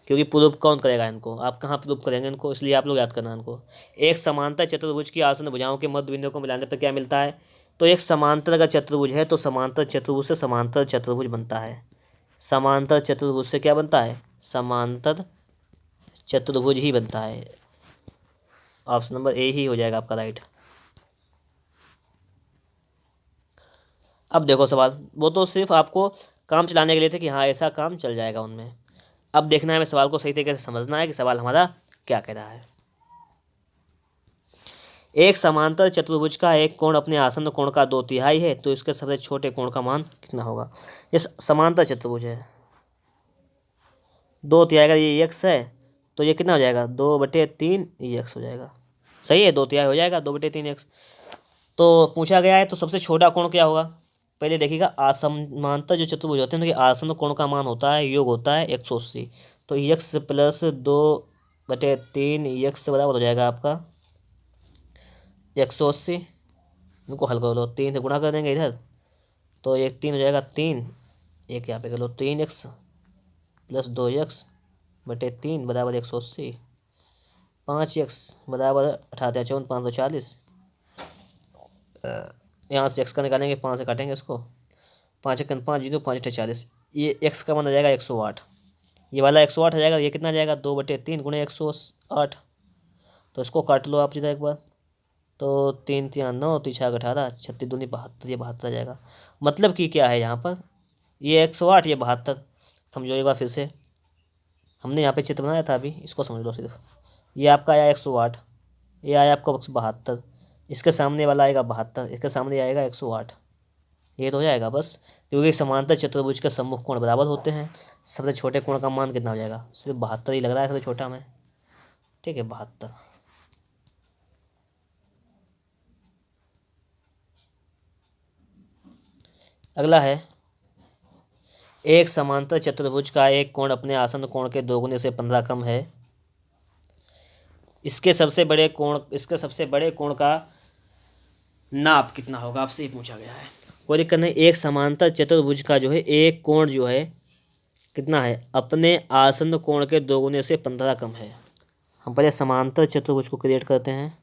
क्योंकि प्रूफ कौन करेगा इनको, आप कहाँ प्रूफ करेंगे इनको, इसलिए आप लोग याद करना इनको। एक समांतर चतुर्भुज की आसन्न भुजाओं के मध्य बिंदु को मिलाने पर क्या मिलता है, तो एक समांतर अगर चतुर्भुज है तो समांतर चतुर्भुज से समांतर चतुर्भुज बनता है। समांतर चतुर्भुज से क्या बनता है, समांतर चतुर्भुज ही बनता है। ऑप्शन नंबर ए ही हो जाएगा आपका राइट। अब देखो सवाल, वो तो सिर्फ आपको काम चलाने के लिए थे कि हाँ ऐसा काम चल जाएगा उनमें। अब देखना है, हमें सवाल को सही तरीके से समझना है कि सवाल हमारा क्या कह रहा है। एक समांतर चतुर्भुज का एक कोण अपने आसन्न कोण का 2/3 है, तो इसके सबसे छोटे कोण का मान कितना होगा। ये समांतर चतुर्भुज है, 2/3 का ये x है, तो ये कितना हो जाएगा, 2/3 x हो जाएगा। सही है, 2/3 हो जाएगा, 2/3 x। तो पूछा गया है तो सबसे छोटा कोण क्या होगा, पहले देखिएगा, असमांतर जो चतुर्भुज होते हैं उनके आसन्न कोण का मान होता है, योग होता है 180। तो x + 2/3 x बराबर हो जाएगा आपका 180। इनको हल कर लो, 3 से गुणा कर देंगे इधर, तो 1 3 हो जाएगा 3, एक यहाँ पे कर लो 3x + 2x/3 बराबर 180। 5x बराबर 18 54 540। यहाँ से x का निकालेंगे, 5 से काटेंगे इसको, 5 1 5 जीरो 5 40, ये x का मान आ जाएगा 108। ये वाला 108 आ जाएगा, ये कितना आ जाएगा 2/3 गुणे 108। तो इसको काट लो आप जरा एक बार। तो 3 3 9 3 6 18 36 दूनी 72, ये 72 आ जाएगा। मतलब कि क्या है यहाँ पर, ये 108 ये 72। समझो एक बार फिर से, हमने यहाँ पे चित्र बनाया था अभी, इसको समझ लो सिर्फ। ये आपका आया 108, ये आया आपका 72, इसके सामने वाला आएगा 72, इसके सामने आएगा 108। ये तो हो जाएगा बस, क्योंकि समांतर चतुर्भुज के सम्मुख कोण बराबर होते हैं। सबसे छोटे कोण का मान कितना हो जाएगा, सिर्फ 72 ही लग रहा है सबसे छोटा में। ठीक है 72। अगला है, एक समांतर चतुर्भुज का एक कोण अपने आसन्न कोण के 2 गुने से 15 कम है। इसके सबसे बड़े कोण का नाप कितना होगा, आपसे ही पूछा गया है। कोई दिक्कत नहीं। एक समांतर चतुर्भुज का जो है एक कोण जो है कितना है, अपने आसन्न कोण के 2 गुने से 15 कम है। हम पहले समांतर चतुर्भुज को क्रिएट करते हैं।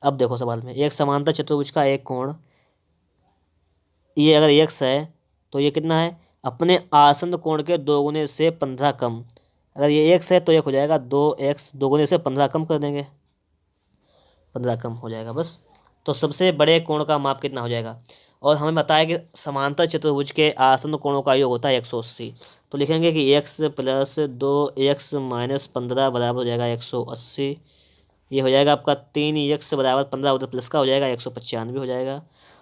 अब देखो सवाल में, एक समांतर चतुर्भुज का एक कोण, ये अगर x है तो ये कितना है, अपने आसन्न कोण के 2 गुने से 15 कम। अगर ये x है तो एक हो जाएगा 2x, 2 गुने से 15 कम कर देंगे, 15 कम हो जाएगा बस। तो सबसे बड़े कोण का माप कितना हो जाएगा। और हमें बताया कि समांतर चतुर्भुज के आसन्न कोणों का योग होता है 180। तो लिखेंगे कि x + 2x - 15 बराबर हो जाएगा 180। ये हो जाएगा आपका 3x = 15, उधर प्लस का हो जाएगा 195 हो जाएगा।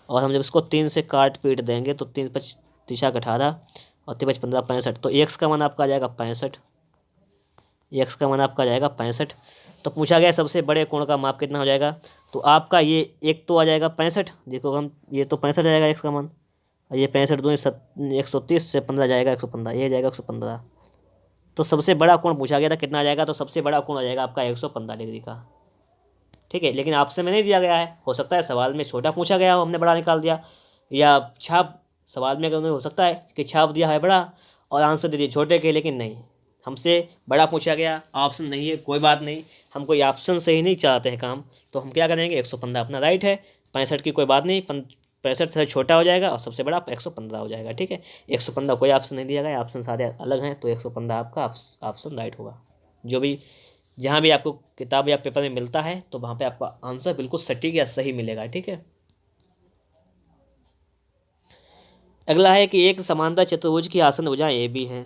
और हम जब इसको 3 से काट पीट देंगे तो 3 5 3 18 और 3 5 15 65। तो x का मान आपका आ जाएगा 65, x का मान आपका आ जाएगा 65। तो पूछा गया सबसे बड़े कोण का माप कितना हो जाएगा। तो आपका ये एक तो आ जाएगा 65, देखो हम ये तो 65 आ जाएगा x का मान, और ये 65 दूनी 130 से 15 जाएगा 115, ये जाएगा 115। तो सबसे बड़ा कोण पूछा गया था कितना आ जाएगा, तो सबसे बड़ा कोण आ जाएगा आपका 115 डिग्री का। ठीक है, लेकिन आपसे में नहीं दिया गया है, हो सकता है सवाल में छोटा पूछा गया हो, हमने बड़ा निकाल दिया, या छाप सवाल में अगर हो सकता है कि छाप दिया है बड़ा और आंसर दे दिए छोटे के, लेकिन नहीं, हमसे बड़ा पूछा गया, ऑप्शन नहीं है, कोई बात नहीं, हम कोई ऑप्शन से ही नहीं चाहते हैं काम। तो हम क्या करेंगे, 115 अपना राइट है, 65 की कोई बात नहीं, 65 से छोटा हो जाएगा और सबसे बड़ा 115 हो जाएगा। ठीक है, 115 कोई ऑप्शन नहीं दिया गया, ऑप्शन सारे अलग हैं, तो 115 आपका ऑप्शन राइट होगा। जो भी जहाँ भी आपको किताब या पेपर में मिलता है तो वहाँ पे आपका आंसर बिल्कुल सटीक या सही मिलेगा। ठीक है, अगला है कि एक समांतर चतुर्भुज की आसन्न भुजाएं ए बी हैं।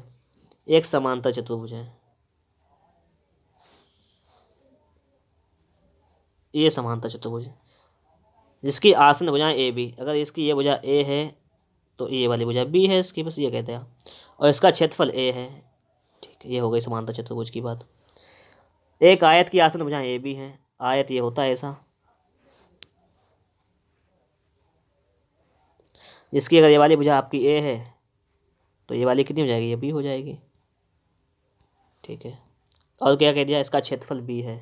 एक समांतर चतुर्भुज है, ये समांतर चतुर्भुज है जिसकी आसन्न भुजाएं ए बी। अगर इसकी ये भुजा ए है तो ये वाली भुजा बी है इसकी, बस ये कहते हैं, और इसका क्षेत्रफल ए है। ठीक है, ये हो गई समांतर चतुर्भुज की बात। एक आयत की आसन्न भुजाएं ए बी हैं। आयत ये होता है ऐसा, जिसकी अगर ये वाली भुजा आपकी ए है तो ये वाली कितनी हो जाएगी, ये बी हो जाएगी। ठीक है, और क्या कह दिया, इसका क्षेत्रफल बी है।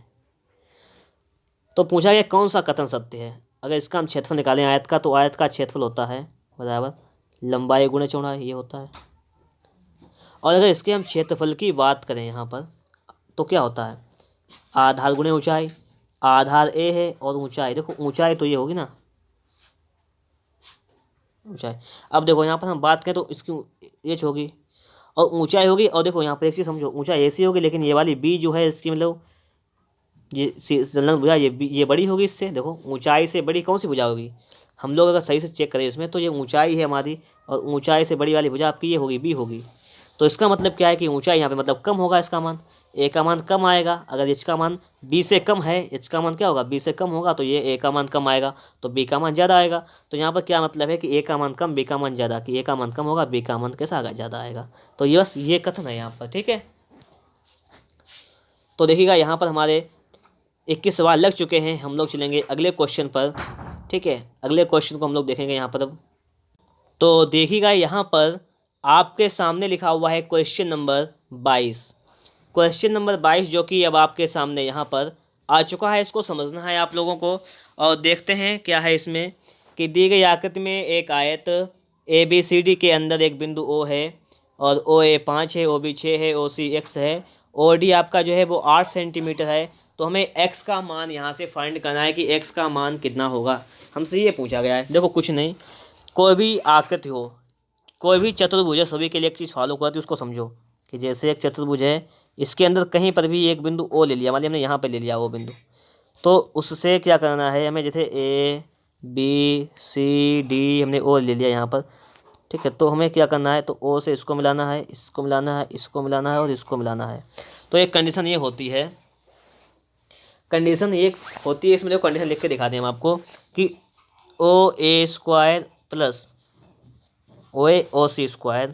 तो पूछा गया कौन सा कथन सत्य है। अगर इसका हम क्षेत्रफल निकालें आयत का, तो आयत का क्षेत्रफल होता है बराबर लंबाई गुणे चौड़ाई, ये होता है। और अगर इसके हम क्षेत्रफल की बात करें यहाँ पर तो क्या होता है, आधार गुणे ऊंचाई। आधार ए है और ऊंचाई, देखो ऊंचाई तो ये होगी ना ऊंचाई। अब देखो यहाँ पर हम बात करें तो इसकी एच होगी और ऊंचाई होगी, और देखो यहाँ पर एक चीज़ समझो, ऊंचाई ऐसी होगी, लेकिन ये वाली बी जो है इसकी मतलब ये संलग्न भुजा ये बड़ी होगी इससे। देखो ऊंचाई से बड़ी कौन सी भुजा होगी, हम लोग अगर सही से चेक करें इसमें तो ये ऊंचाई है हमारी, और ऊंचाई से बड़ी वाली भुजा आपकी ये होगी बी होगी। तो इसका मतलब क्या है कि ऊंचाई यहाँ पे मतलब कम होगा, इसका मान ए का मान कम आएगा। अगर एच का मान बी से कम है, एच का मान क्या होगा बी से कम होगा, तो ये ए का मान कम आएगा तो बी का मान ज़्यादा आएगा। तो यहाँ पर क्या मतलब है कि ए का मान कम बी का मान ज़्यादा, कि ए का मान कम होगा बी का मान कैसा आएगा, ज़्यादा आएगा। तो यस ये कथन है यहाँ पर। ठीक है, तो देखिएगा यहाँ पर हमारे 21 सवाल लग चुके हैं। हम लोग चलेंगे अगले क्वेश्चन पर। ठीक है, अगले क्वेश्चन को हम लोग देखेंगे यहाँ पर। अब तो देखिएगा यहाँ पर आपके सामने लिखा हुआ है क्वेश्चन नंबर 22। क्वेश्चन नंबर 22 जो कि अब आपके सामने यहाँ पर आ चुका है, इसको समझना है आप लोगों को। और देखते हैं क्या है इसमें, कि दी गई आकृति में एक आयत ए बी सी डी के अंदर एक बिंदु ओ है, और ओ ए 5 है, ओ बी 6 है, ओ सी x है, ओ डी आपका जो है वो 8 सेंटीमीटर है। तो हमें x का मान यहाँ से फाइंड करना है कि x का मान कितना होगा, हमसे ये पूछा गया है। देखो कुछ नहीं, कोई भी आकृति हो, कोई भी चतुर्भुज है, सभी के लिए एक चीज़ फॉलो करती है, उसको समझो कि जैसे एक चतुर्भुज है, इसके अंदर कहीं पर भी एक बिंदु ओ ले लिया, मान लिया हमने यहाँ पे ले लिया वो बिंदु, तो उससे क्या करना है हमें, जैसे ए बी सी डी हमने ओ ले लिया यहाँ पर, ठीक है। तो हमें क्या करना है, तो ओ से इसको मिलाना है, इसको मिलाना है, इसको मिलाना है और इसको मिलाना है। तो एक कंडीशन ये होती है, इसमें देखो कंडीशन लिख के दिखा दें हम आपको कि O A square plus O A O C square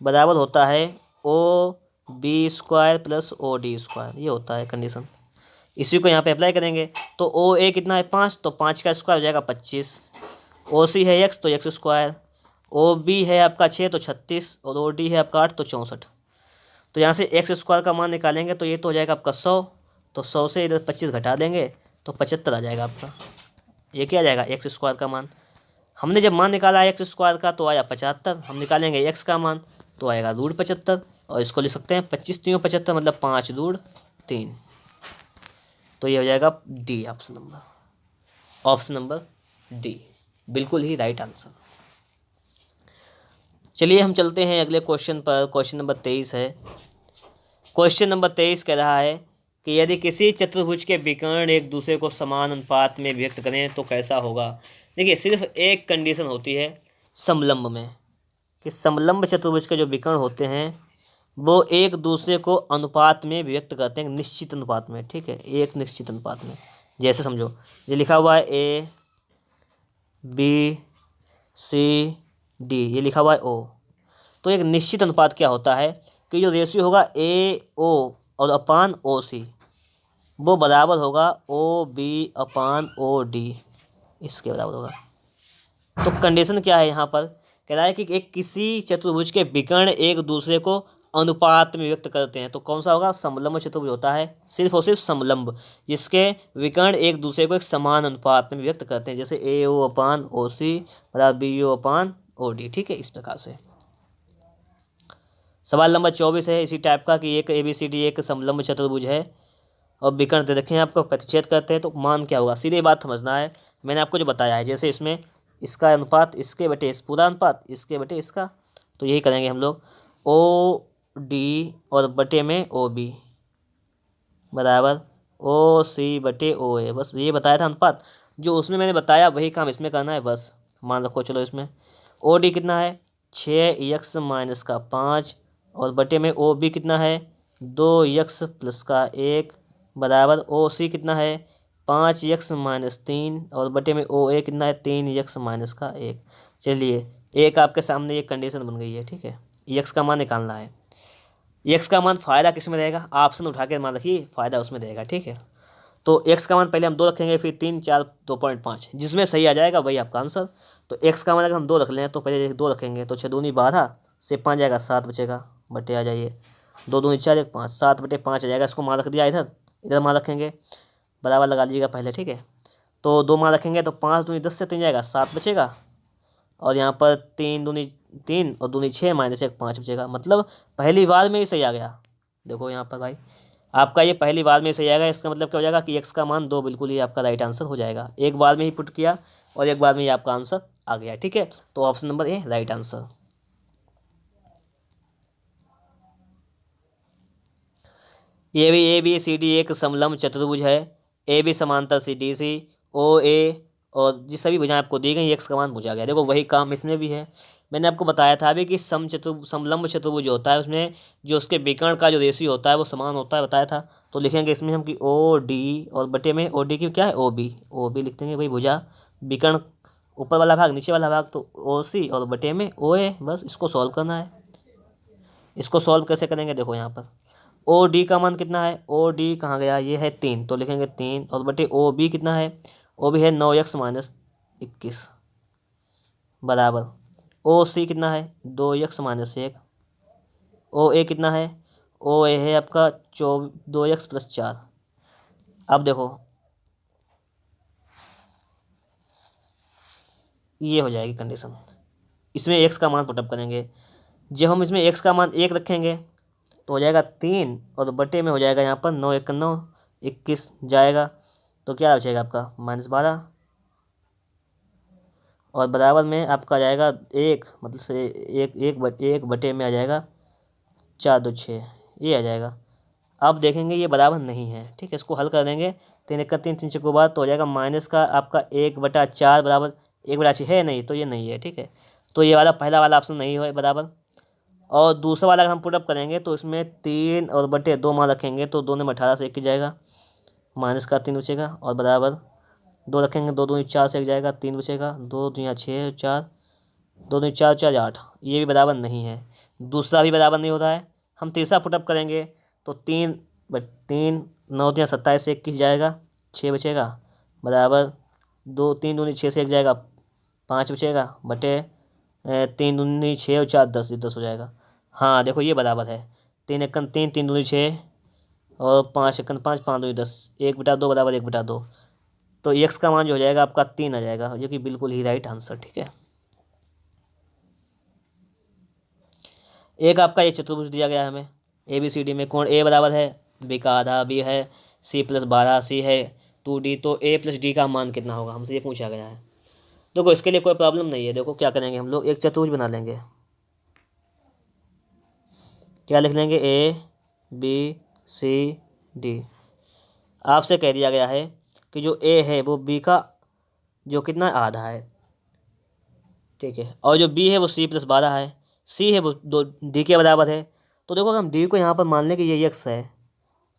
बराबर होता है O B square plus O D square, ये होता है कंडीशन। इसी को यहाँ पे अप्लाई करेंगे। तो ओ ए कितना है 5, तो 5 का स्क्वायर हो जाएगा 25। ओ सी है x, तो x स्क्वायर। ओ बी है आपका 6, तो 36, और ओ डी है आपका 8, तो 64। तो यहाँ से x स्क्वायर का मान निकालेंगे तो ये तो हो जाएगा आपका 100, तो 100 से इधर 25 घटा देंगे तो 75 आ जाएगा आपका। ये क्या आ जाएगा x स्क्वायर का मान। हमने जब मान निकाला x स्क्वायर का तो आया 75, हम निकालेंगे x का मान तो आएगा √75, और इसको लिख सकते हैं 25 3 75, मतलब 5 √3। तो ये हो जाएगा डी, ऑप्शन नंबर डी बिल्कुल ही राइट आंसर। चलिए हम चलते हैं अगले क्वेश्चन पर। क्वेश्चन नंबर 23 है। क्वेश्चन नंबर 23 कह रहा है कि यदि किसी चतुर्भुज के विकर्ण एक दूसरे को समान अनुपात में व्यक्त करें तो कैसा होगा। देखिए सिर्फ एक कंडीशन होती है समलंब में, कि समलंब चतुर्भुज के जो विकर्ण होते हैं वो एक दूसरे को अनुपात में व्यक्त करते हैं, निश्चित अनुपात में, ठीक है, एक निश्चित अनुपात में। जैसे समझो ये लिखा हुआ है ए बी सी डी, ये लिखा हुआ है ओ। तो एक निश्चित अनुपात क्या होता है कि जो रेशियो होगा ए ओ और अपान ओ सी वो बराबर होगा ओ बी अपान ओ डी, इसके बराबर होगा। तो कंडीशन क्या है यहाँ पर, कह रहा है कि एक किसी चतुर्भुज के विकर्ण एक दूसरे को अनुपात में व्यक्त करते हैं, तो कौन सा होगा, समलंब चतुर्भुज होता है, सिर्फ और सिर्फ समलंब, जिसके विकर्ण एक दूसरे को एक समान अनुपात में व्यक्त करते हैं, जैसे ए ओ अपान ओ सी बराबर बी ओ अपान ओ डी, ठीक है, इस प्रकार से। सवाल नंबर 24 है इसी टाइप का कि एक ए बी सी डी एक समलंब चतुर्भुज है और विकर्ण दे रखे हैं आपको, प्रतिच्छेद करते हैं तो मान क्या होगा। सीधे बात समझना है, मैंने आपको जो बताया है, जैसे इसमें इसका अनुपात इसके बटे इस पूरा अनुपात इसके बटे इसका, तो यही करेंगे हम लोग। ओ डी और बटे में ओ बी बराबर ओ सी बटे ओ ए, बस ये बताया था अनुपात, जो उसमें मैंने बताया वही काम इसमें करना है बस। मान रखो चलो इसमें ओ डी कितना है 6x माइनस का 5 और बटे में ओ बी कितना है 2x प्लस का 1 बराबर ओ सी कितना है 5x माइनस 3 और बटे में ओ ए कितना है 3x माइनस का 1। चलिए एक आपके सामने ये कंडीशन बन गई है, ठीक है, x का मान निकालना है। x का मान फ़ायदा किस में रहेगा, ऑप्शन उठा के मान रखिए, फ़ायदा उसमें रहेगा, ठीक है। तो x का मान पहले हम 2 रखेंगे, फिर 3 4 2.5, जिसमें सही आ जाएगा वही आपका आंसर। तो x का मान अगर हम 2 रख लें तो पहले 2 रखेंगे तो 6 दूनी 12 से 5 जाएगा 7 बचेगा, बटे आ जाइए 2 दूनी 4 1 5 7 बटे 5 आ जाएगा। इसको मान रख दिया, इधर मान रखेंगे, बराबर लगा लीजिएगा पहले, ठीक है। तो 2 मान रखेंगे तो 5 दूनी 10 से 3 जाएगा 7 बचेगा, और यहाँ पर 3 दूनी 3 और दूनी 6 माइनस 1 5 बचेगा, मतलब पहली बार में ही सही आ गया। देखो यहाँ पर भाई आपका ये पहली बार में ही सही आएगा, इसका मतलब क्या हो जाएगा कि x का मान 2 बिल्कुल ही आपका राइट आंसर हो जाएगा। एक बार में ही पुट किया और एक बार में ही आपका आंसर आ गया, ठीक है। तो option number A right answer. ये भी ए बी सी डी एक समलंब चतुर्भुज है, ए बी समांतर सी डी सी ओ ए, और जिस सभी भुजाएं आपको दी गई x का मान पूछा गया। देखो वही काम इसमें भी है, मैंने आपको बताया था अभी कि समलंब चतुर्भुज जो होता है उसमें जो उसके विकर्ण का जो रेशियो होता है वो समान होता है, बताया था। तो लिखेंगे इसमें हम कि ओ डी और बटे में ओ डी की क्या है ओ बी लिख देंगे भाई, भुजा विकर्ण ऊपर वाला भाग नीचे वाला भाग, तो ओ सी और बटे में ओ ए, बस इसको सॉल्व करना है। इसको सॉल्व कैसे करेंगे, देखो यहाँ पर ओ डी का मान कितना है, ओ डी कहाँ गया, ये है 3, तो लिखेंगे 3 और बटे ओ बी कितना है, ओ बी है 9x माइनस 21 बराबर ओ सी कितना है 2x माइनस 1, ओ ए कितना है, ओ ए है आपका 2x प्लस 4। अब देखो ये हो जाएगी कंडीशन, इसमें x का मान पुटअप करेंगे। जब हम इसमें x का मान 1 रखेंगे तो हो जाएगा 3 और बटे में हो जाएगा यहाँ पर 9 1 9 21 जाएगा, तो क्या बचेगा आपका -12, और बराबर में आपका आ जाएगा 1, मतलब से एक बटे में आ जाएगा 4×2=6, ये आ जाएगा। अब देखेंगे ये बराबर नहीं है, ठीक है। इसको हल कर देंगे, 3×1 3 3 बार तो हो जाएगा माइनस का आपका 1/4 बराबर 1/6 है नहीं, तो ये नहीं है, ठीक है। तो ये वाला पहला वाला ऑप्शन नहीं है बराबर। और दूसरा वाला अगर हम पुटअप करेंगे तो इसमें 3 और बटे 2 मान रखेंगे तो 2 में 18 से 1 जाएगा, माइनस का 3 बचेगा और बराबर 2 रखेंगे, 2 दूनी 4 से 1 जाएगा, 3 बचेगा, 2 दूनी 6 4, 2 दूनी 4 4 8, ये भी बराबर नहीं है। दूसरा भी बराबर नहीं होता है। हम तीसरा पुटअप करेंगे तो 3 9 दूनी 27 से 21 जाएगा, 6 बचेगा, बराबर 2 3 दूनी 6 से 1 जाएगा, 5 बचेगा, बटे 3 दूनी 6 और 4 10, 10 हो जाएगा। हाँ देखो ये बराबर है, 3×1 3 3 दूनी 6 और 5×1 5 5 दूनी 10, 1/2 बराबर 1/2। तो एक्स का मान जो हो जाएगा आपका 3 आ जाएगा, जो कि बिल्कुल ही राइट आंसर, ठीक है। एक आपका ये चतुर्भुज दिया गया है हमें ABCD में, कोण ए बराबर है बी का आधा, बी है C+12, सी है 2D, तो A+D का मान कितना होगा, हमसे ये पूछा गया है। देखो इसके लिए कोई प्रॉब्लम नहीं है। देखो क्या करेंगे हम लोग, एक चतुर्भुज बना लेंगे। क्या लिख लेंगे, ABCD। आपसे कह दिया गया है कि जो A है वो B का जो कितना आधा है, ठीक है, और जो B है वो C+12 है, C है वो D के बराबर है। तो देखो अगर हम D को यहाँ पर मान लें कि ये x है,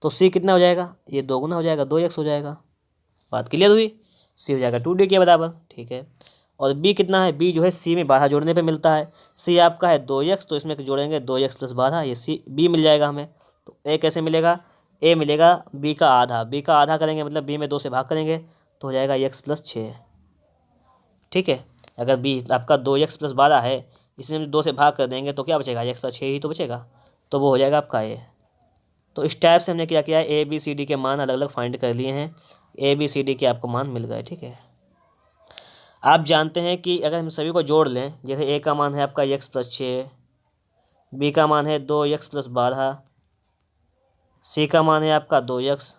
तो C कितना हो जाएगा, ये 2 गुना हो जाएगा, 2x हो जाएगा। बात क्लियर हुई। C हो जाएगा 2D के बराबर, ठीक है। और B कितना है, B जो है C में 12 जोड़ने पे मिलता है। C आपका है 2x, तो इसमें जोड़ेंगे 2x+12, ये B मिल जाएगा हमें। तो A कैसे मिलेगा, A मिलेगा B का आधा, B का आधा करेंगे मतलब B में 2 से भाग करेंगे तो हो जाएगा x+6, ठीक है। अगर B आपका 2x+12 है, इसमें 2 से भाग कर देंगे तो क्या बचेगा, x+6 ही तो बचेगा, तो वो हो जाएगा आपका A। तो इस टाइप से हमने क्या किया है, ABCD के मान अलग अलग फाइंड कर लिए हैं, ABCD के आपको मान मिल गए, ठीक है। आप जानते हैं कि अगर हम सभी को जोड़ लें, जैसे A का मान है आपका x+6, B का मान है 2x+12, C का मान है आपका 2x,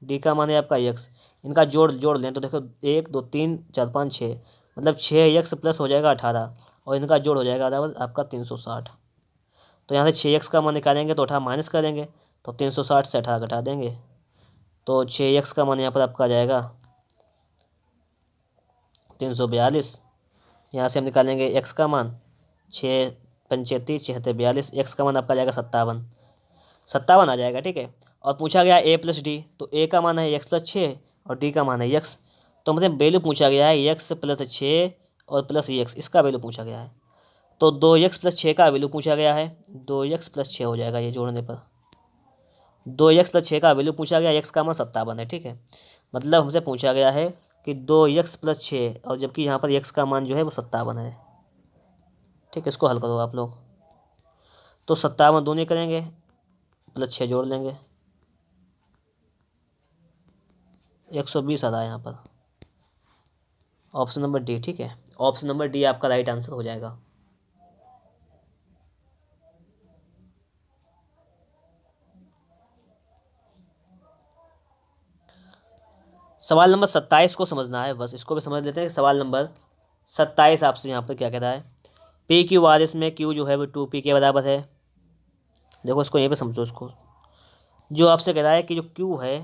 D का मान है आपका x, इनका जोड़ लें तो देखो 1 2 3 4 5 6, मतलब 6x प्लस हो जाएगा 18, और इनका जोड़ हो जाएगा बराबर आपका 360। तो यहाँ से 6x का मान निकालेंगे तो 18 माइनस कर देंगे, तो 360 से 18 घटा देंगे, तो 6x का मान यहाँ पर आपका आ जाएगा 342। यहाँ से हम निकालेंगे x का मान, 6 पंचे 30 76 42, x का मान आपका आ जाएगा 57 आ जाएगा, ठीक है। और पूछा गया A+D, तो A का मान है x+6 और D का मान है x, तो मतलब वैल्यू पूछा गया है x+6 और प्लस x, इसका वैल्यू पूछा गया है। तो 2x+6 का वैल्यू पूछा गया है, 2x+6 हो जाएगा ये जोड़ने पर, 2x+6 का वैल्यू पूछा गया, x का मान 57 है, ठीक है। मतलब हमसे पूछा गया है कि 2x+6, और जबकि यहाँ पर x का मान जो है वो 57 है, ठीक है। इसको हल करो आप लोग, तो 57 दूनी करेंगे प्लस 6 जोड़ लेंगे, 120 आ रहा है यहाँ पर, ऑप्शन नंबर डी, ठीक है। ऑप्शन नंबर डी आपका राइट आंसर हो जाएगा। सवाल नंबर 27 को समझना है, बस इसको भी समझ लेते हैं। सवाल नंबर 27 आपसे यहाँ पर क्या कह रहा है, PQRS में Q जो है वो 2P के बराबर है। देखो इसको यहीं पे समझो, इसको जो आपसे कह रहा है कि जो Q है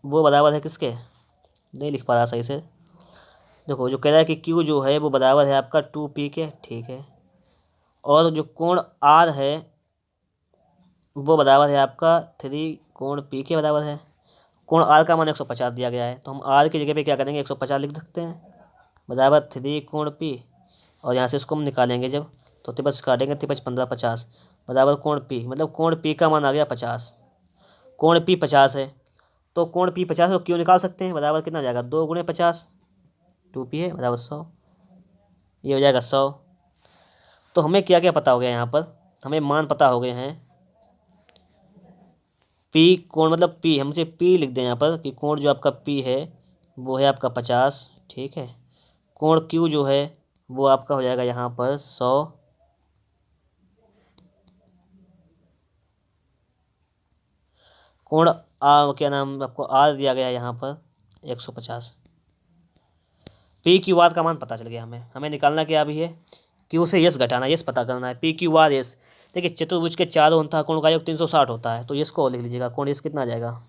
वो बराबर है किसके, नहीं लिख पा रहा सही से। देखो जो कह रहा है कि Q जो है वो बराबर है आपका 2P के, ठीक है। और जो कोण R है वो बराबर है आपका 3 कोण P के बराबर है। कोण R का मान 150 दिया गया है, तो हम R की जगह पे क्या करेंगे, 150 लिख सकते हैं, बराबर 3 कोण P, और यहाँ से इसको हम निकालेंगे जब, तो 53 काटेंगे, 53 15 50, बराबर कोण P, मतलब कोण P का मान आ गया 50। कोण P 50 है, तो कोण P 50 को क्यों निकाल सकते हैं, बराबर कितना हो जाएगा, 2 × 50, 2P है बराबर 100, ये हो जाएगा 100। तो हमें क्या क्या पता हो गया यहाँ पर, हमें मान पता हो गए हैं। P कोण मतलब P, हमसे P लिख दें यहाँ पर कि कोण जो आपका P है वो है आपका 50, ठीक है। कोण Q जो है वो आपका हो जाएगा यहाँ पर 100, कोण क्या नाम आपको R दिया गया यहाँ पर 150। पी क्यू आर का मान पता चल गया हमें निकालना क्या अभी है, क्यू से यस घटाना, यस पता करना है, पी क्यू आर एस। देखिए चतुर्भुज के चारों अंतःकोण का योग 360 होता है, तो यस को लिख लीजिएगा, कोण यस कितना आ जाएगा,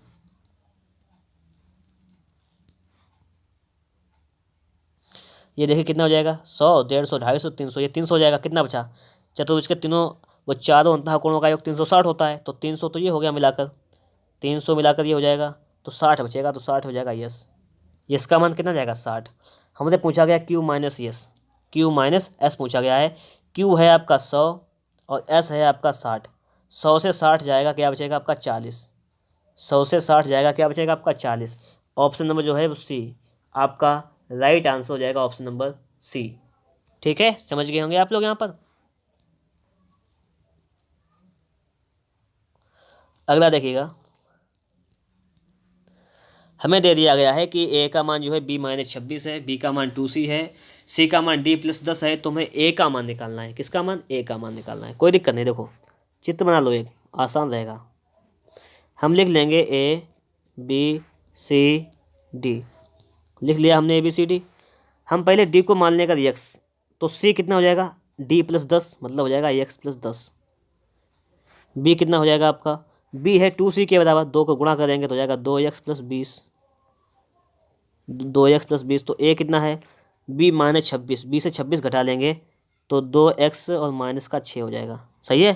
ये देखिए कितना हो जाएगा, 100, 150, 250, 300, ये 300 हो जाएगा। कितना बचा, चतुर्भुज के तीनों वो चारों अंतःकोणों का योग 360 होता है, तो 300 तो ये हो गया मिलाकर, 300 मिलाकर ये हो जाएगा, तो 60 बचेगा, तो 60 हो जाएगा यस। यस का मान कितना जाएगा 60। हमसे पूछा गया Q minus yes, Q minus S पूछा गया है। क्यू है आपका 100 और एस है आपका 60। 100 से 60 जाएगा, क्या बचेगा आपका 40। 100 से 60 जाएगा, क्या बचेगा आपका 40। ऑप्शन नंबर जो है वो सी आपका राइट आंसर हो जाएगा, ऑप्शन नंबर सी। ठीक है, समझ गए होंगे आप लोग यहाँ पर। अगला देखिएगा, हमें दे दिया गया है कि ए का मान जो है b माइनस 26 है, बी का मान 2c है, सी का मान d प्लस 10 है, तो हमें ए का मान निकालना है। किसका मान, ए का मान निकालना है। कोई दिक्कत नहीं, देखो चित्र बना लो, एक आसान रहेगा। हम लिख लेंगे ए बी सी डी, लिख लिया हमने ए बी सी डी। हम पहले डी को मान लेगा x, तो सी कितना हो जाएगा, d प्लस 10, मतलब हो जाएगा x प्लस 10। बी कितना हो जाएगा आपका, बी है 2c के बराबर, 2 को गुणा करेंगे तो हो जाएगा 2x प्लस 20, 2x प्लस 20। तो ए कितना है, b माइनस 26, बी से 26 घटा लेंगे तो 2x और माइनस का 6 हो जाएगा। सही है,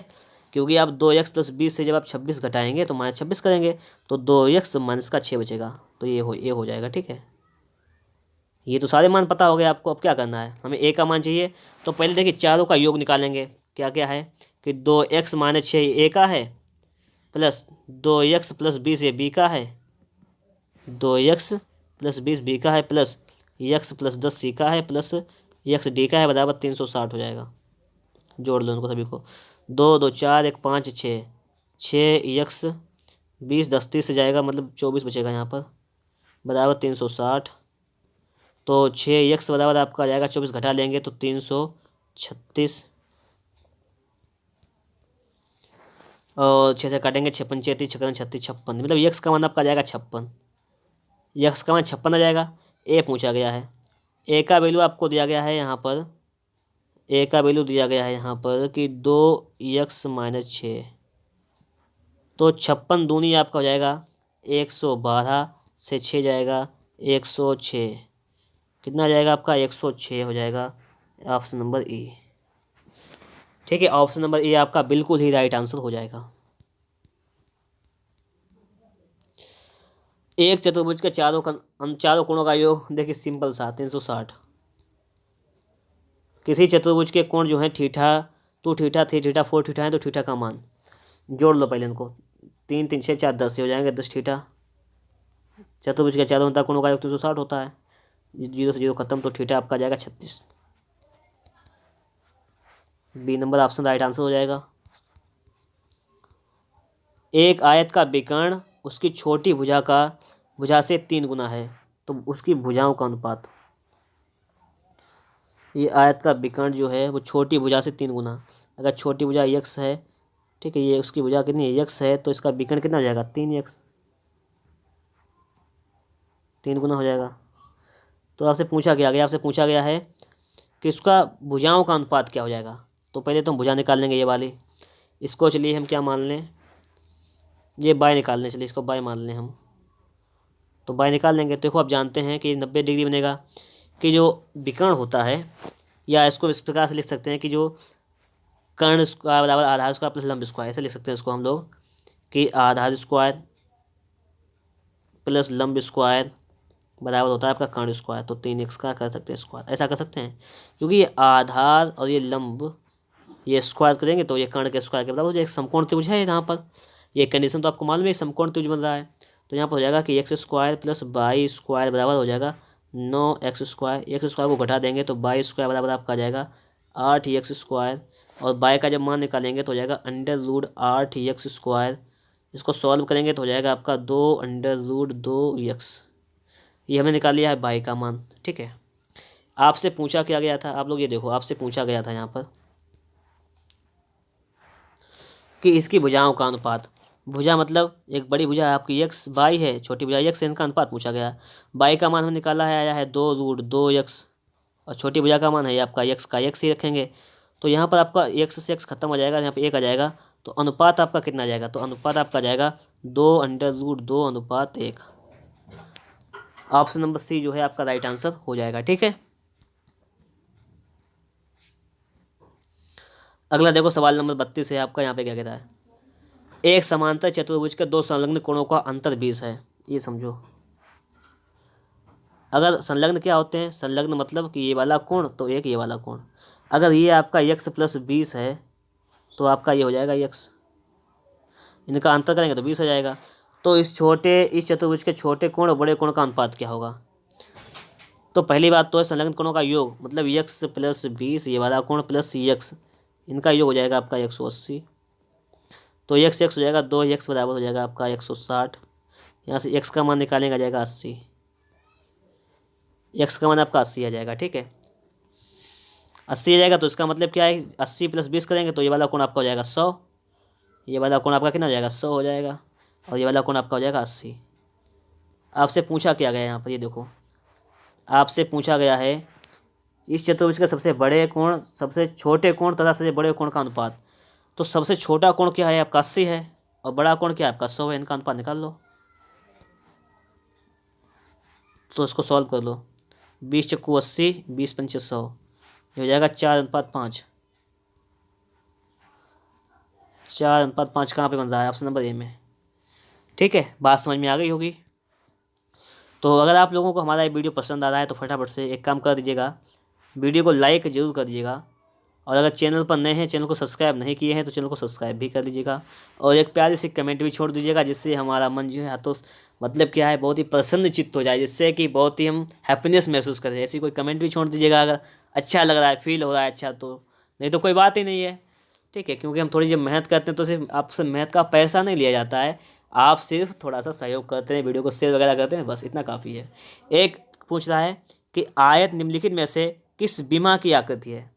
क्योंकि आप 2x प्लस 20 से जब आप 26 घटाएंगे तो माइनस 26 करेंगे, तो 2x माइनस का 6 बचेगा, तो ये हो जाएगा। ठीक है, ये तो सारे मान पता हो गए आपको। अब क्या करना है, हमें ए का मान चाहिए, तो पहले देखिए चारों का योग निकालेंगे। क्या क्या है कि 2x माइनस 6 ए का है, प्लस 2x प्लस 20 ये बी का है, 2x प्लस 20 बी का है, प्लस x प्लस 10 सी का है, प्लस x डी का है, बराबर 360 हो जाएगा। जोड़ लो उनको सभी को, 2 2 4 1 5 6, 6x 20 10 30 से जाएगा, मतलब 24 बचेगा यहाँ पर, बराबर 360। तो 6x बराबर आपका आ जाएगा 24, घटा लेंगे तो 336, और 6 से काटेंगे 6 पंचे 36, 36 56, मतलब x का मान आपका आ जाएगा 56, x का मान 56 आ जाएगा। ए पूछा गया है, ए का वैल्यू आपको दिया गया है यहाँ पर, ए का वैल्यू दिया गया है यहाँ पर कि 2x माइनस 6, तो 56 दूनी आपका हो जाएगा 112, से 6 जाएगा 106, कितना आ जाएगा आपका 106 हो जाएगा, ऑप्शन नंबर ई। ठीक है, ऑप्शन नंबर ए आपका बिल्कुल ही राइट आंसर हो जाएगा। एक चतुर्भुज के चारों कोणों का योग देखिए सिंपल सा 360। किसी चतुर्भुज के कोण जो है थीटा 2 थीटा 3 थीटा 4 थीटा है, तो थीटा का मान जोड़ लो पहले इनको, 3 3 6 4 10 हो जाएंगे 10 थीटा। चतुर्भुज के चारों कोणों का योग 360 होता है, 0 से 0 खत्म, तो थीटा आपका जाएगा 36। B number option right answer हो जाएगा। एक आयत का विकर्ण उसकी छोटी भुजा से 3 गुना है, तो उसकी भुजाओं का अनुपात। ये आयत का विकर्ण जो है वो छोटी भुजा से 3 गुना, अगर छोटी भुजा x है, ठीक है, ये उसकी भुजा कितनी है x है, तो इसका विकर्ण कितना हो जाएगा 3x, 3 गुना हो जाएगा। तो आपसे पूछा गया आपसे पूछा गया है कि उसका भुजाओं का अनुपात क्या हो जाएगा। तो पहले तो हम भुजा निकाल लेंगे ये वाली, इसको चलिए हम क्या मान लें, ये बाय निकाल लें, चलिए इसको बाय मान लें हम, तो बाय निकाल लेंगे। तो देखो आप जानते हैं कि 90 डिग्री बनेगा, कि जो विकर्ण होता है, या इसको इस प्रकार से लिख सकते हैं कि जो कर्ण स्क्वायर बराबर आधार स्क्वायर प्लस लंब स्क्वायर, ऐसे लिख सकते हैं इसको हम लोग, कि आधार स्क्वायर प्लस लंब स्क्वायर बराबर होता है आपका कर्ण स्क्वायर। तो 3x का कर सकते हैं स्क्वायर, ऐसा कर सकते हैं, क्योंकि ये आधार और ये लंब ये स्क्वायर करेंगे तो ये कर्ण के स्क्वायर के बराबर हो जाएगा। एक समकोण त्रिभुज है यहाँ पर, ये कंडीशन तो आपको मालूम है, समकोण त्रिभुज बन रहा है, तो यहाँ पर हो जाएगा कि x square plus Y square बराबर हो जाएगा 9x स्क्वायर। x स्क्वायर को घटा देंगे तो वाई स्क्वायर बराबर आपका आ जाएगा 8x स्क्वायर, और बाय का जब मान निकालेंगे तो हो जाएगा √8x स्क्वायर। इसको सॉल्व करेंगे तो हो जाएगा आपका 2√2x। ये हमने निकाल लिया है बाय का मान। ठीक है, आपसे पूछा क्या गया था, आप लोग ये देखो, आपसे पूछा गया था यहाँ पर कि इसकी भुजाओं का अनुपात, भुजा मतलब एक बड़ी भुजा आपकी एक्स बाई है, छोटी भुजा एक्स, इनका अनुपात पूछा गया। बाई का मान हमने निकाला है, आया है 2√2x, और छोटी भुजा का मान है आपका एक्स का एक्स ही रखेंगे। तो यहाँ पर आपका एक्स से एक्स खत्म हो जाएगा, यहाँ पे एक आ जाएगा, तो अनुपात आपका कितना आ जाएगा, तो अनुपात आपका आ जाएगा 2√2:1। ऑप्शन नंबर सी जो है आपका राइट आंसर हो जाएगा। ठीक है, अगला देखो सवाल नंबर 32 है आपका। यहाँ पे क्या कहता है, एक समांतर चतुर्भुज के दो संलग्न कोणों का अंतर 20 है। ये समझो, अगर संलग्न क्या होते हैं, संलग्न मतलब कि ये वाला कोण तो एक ये वाला कोण, अगर ये आपका x+20 है तो आपका ये हो जाएगा x, इनका अंतर करेंगे तो 20 हो जाएगा। तो इस चतुर्भुज के छोटे कोण और बड़े कोण का अनुपात क्या होगा। तो पहली बात तो है संलग्न कोणों का योग, मतलब x+20 ये वाला कोण प्लस x, इनका योग हो जाएगा आपका 180। तो x हो जाएगा 2x बराबर हो जाएगा आपका 160। यहाँ से x का मान निकालेंगे आ जाएगा 80, x का मान आपका 80 आ जाएगा। ठीक है, 80 आ जाएगा, तो इसका मतलब क्या है, 80 + 20 करेंगे तो ये वाला कोण आपका हो जाएगा 100, ये वाला कोण आपका कितना हो जाएगा 100 हो जाएगा, और ये वाला कोण आपका हो जाएगा 80। आपसे पूछा क्या गया यहाँ पर, ये देखो आपसे पूछा गया है इस चतुर्भुज के सबसे बड़े कोण, सबसे छोटे कोण तथा सबसे बड़े कोण का अनुपात। तो सबसे छोटा कोण क्या है आपका 80 है, और बड़ा कोण क्या है आपका 100 है, इनका अनुपात निकाल लो। तो इसको सॉल्व कर लो, 20 चक्कू 80, 20 पंचे 100, ये हो जाएगा 4:5। 4:5 कहाँ पे बन रहा है, ऑप्शन नंबर ए में। ठीक है, बात समझ में आ गई होगी। तो अगर आप लोगों को हमारा ये वीडियो पसंद आ रहा है तो फटाफट से एक काम कर दीजिएगा, वीडियो को लाइक जरूर कर दीजिएगा, और अगर चैनल पर नए हैं, चैनल को सब्सक्राइब नहीं किए हैं तो चैनल को सब्सक्राइब भी कर दीजिएगा, और एक प्यारी सी कमेंट भी छोड़ दीजिएगा, जिससे हमारा मन जो है तो मतलब क्या है बहुत ही प्रसन्न चित्त हो जाए, जिससे कि बहुत ही हम हैप्पीनेस महसूस करें। ऐसी कोई कमेंट भी छोड़ दीजिएगा अगर अच्छा लग रहा है, फील हो रहा है अच्छा, तो नहीं तो कोई बात ही नहीं है। ठीक है, क्योंकि हम थोड़ी जब मेहनत करते हैं तो सिर्फ आपसे मेहनत का पैसा नहीं लिया जाता है, आप सिर्फ थोड़ा सा सहयोग करते हैं, वीडियो को शेयर वगैरह करते हैं, बस इतना काफ़ी है। एक पूछ रहा है कि आयत निम्नलिखित में से किस विमा की आकृति है।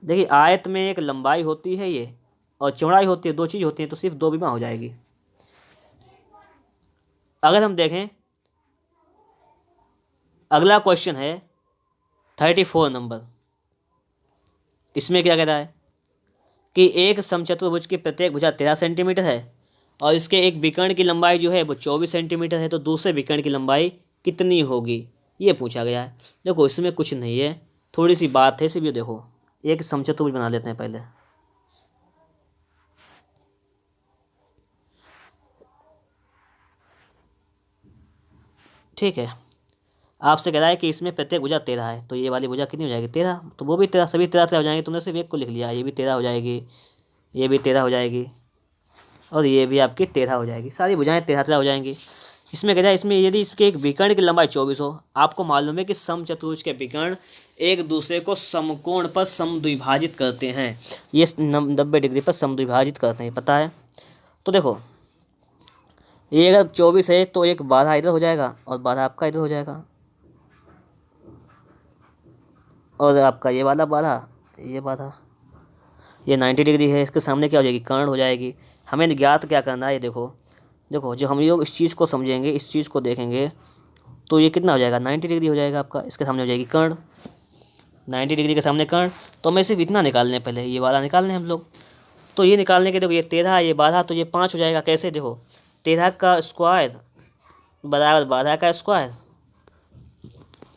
देखिए आयत में एक लंबाई होती है ये, और चौड़ाई होती है, दो चीज़ होती है, तो सिर्फ दो विमा हो जाएगी। अगर हम देखें अगला क्वेश्चन है 34 नंबर, इसमें क्या कहता है कि एक समचतुर्भुज की प्रत्येक भुजा 13 सेंटीमीटर है, और इसके एक विकर्ण की लंबाई जो है वो 24 सेंटीमीटर है, तो दूसरे विकर्ण की लंबाई कितनी होगी, ये पूछा गया है। देखो इसमें कुछ नहीं है, थोड़ी सी बात है सिर्फ, ये देखो एक समचतुर्भुज बना लेते हैं पहले। ठीक है, आपसे कह रहा है कि इसमें प्रत्येक भुजा 13 है, तो ये वाली भुजा कितनी हो जाएगी 13, तो वो भी 13, सभी 13 हो जाएंगे, तुमने सिर्फ एक को लिख लिया, ये भी 13 हो जाएगी, ये भी 13 हो जाएगी, और ये भी आपकी 13 हो जाएगी, सारी भुजाएं 13 हो जाएंगी। इसमें कहता है इसमें यदि इसके एक विकर्ण की लंबाई 24 हो, आपको मालूम है कि समचतुर्भुज के विकर्ण एक दूसरे को समकोण पर समद्विभाजित करते हैं, ये 90 डिग्री पर समद्विभाजित करते हैं, पता है। तो देखो ये अगर 24 है तो एक बाधा इधर हो जाएगा और बाधा आपका इधर हो जाएगा, और आपका ये वाला बाधा, ये बाधा, ये 90 डिग्री है, इसके सामने क्या हो जाएगी कर्ण हो जाएगी। हमें ज्ञात क्या करना है, ये देखो देखो जो हम लोग इस चीज़ को समझेंगे, इस चीज़ को देखेंगे, तो ये कितना हो जाएगा 90 डिग्री हो जाएगा आपका, इसके सामने हो जाएगी कर्ण, 90 डिग्री के सामने कर्ण। तो हमें सिर्फ इतना निकालने हैं, पहले ये वाला निकालने हैं हम लोग। तो ये निकालने के देखो ये 13 ये बाधा, तो ये 5 हो जाएगा। कैसे, देखो 13 का स्क्वायर बराबर बाधा का स्क्वायर,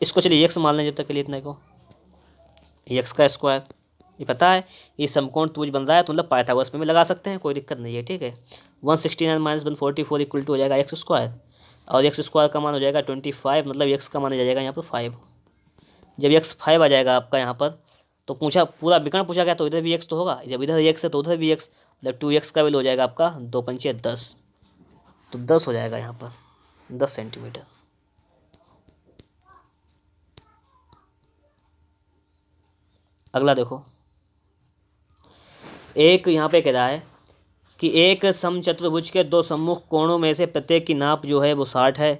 इसको चलिए x मान लें जब तक के लिए, इतने को x का स्क्वायर, ये पता है ये समकोण त्रिभुज बन रहा है, तो मतलब पाइथागोरस में भी लगा सकते हैं, कोई दिक्कत नहीं है। ठीक है, 169 - 144 इक्वल टू हो जाएगा x स्क्वायर, और x स्क्वायर का मान हो जाएगा 25, मतलब x का मान आ जाएगा यहाँ पर 5। जब x 5 आ जाएगा आपका यहाँ पर, तो पूछा पूरा विकर्ण पूछा गया, तो इधर भी x तो होगा, जब इधर x है तो उधर भी x, मतलब 2x का वैल्यू हो जाएगा आपका 2 पंचे 10, तो 10 हो जाएगा यहाँ पर 10 सेंटीमीटर। अगला देखो, एक यहाँ पे कह रहा है कि एक समचतुर्भुज के दो सम्मुख कोणों में से प्रत्येक की नाप जो है वो 60 है,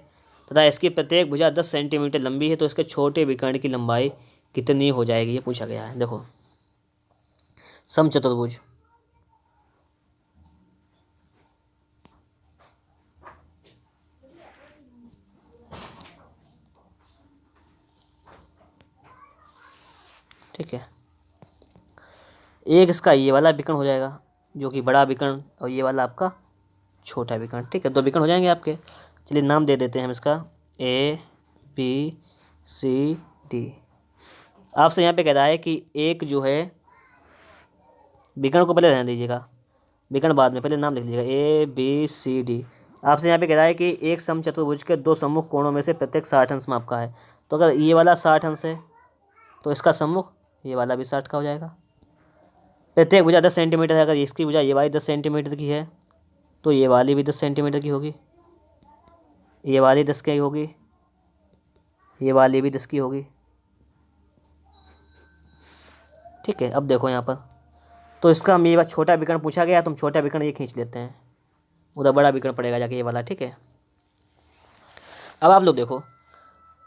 तथा इसकी प्रत्येक भुजा 10 सेंटीमीटर लंबी है, तो इसके छोटे विकर्ण की लंबाई कितनी हो जाएगी, ये पूछा गया है। देखो समचतुर्भुज, ठीक है। एक इसका ये वाला विकर्ण हो जाएगा जो कि बड़ा विकर्ण, और ये वाला आपका छोटा विकर्ण, ठीक है। दो विकर्ण हो जाएंगे आपके। चलिए नाम दे देते हैं हम इसका ABCD। आपसे यहाँ पे कह रहा है कि एक जो है, विकर्ण को पहले रहने दीजिएगा, विकर्ण बाद में, पहले नाम लिख लीजिएगा ABCD। आपसे यहाँ पे कह रहा है कि एक समचतुर्भुज के दो सम्मुख कोणों में से प्रत्येक 60 अंश माप का है। तो अगर ये वाला 60 अंश है तो इसका सम्मुख ये वाला भी 60 का हो जाएगा। प्रत्येक भुजा 10 सेंटीमीटर है। अगर इसकी भुजा ये वाली 10 सेंटीमीटर की है तो ये वाली भी 10 सेंटीमीटर की होगी, ये वाली 10 की होगी, ये वाली भी 10 की होगी, ठीक है। अब देखो यहाँ पर, तो इसका हम ये बात छोटा विकर्ण पूछा गया, तुम छोटा विकर्ण ये खींच लेते हैं, उधर बड़ा विकर्ण पड़ेगा जाके ये वाला, ठीक है। अब आप लोग देखो,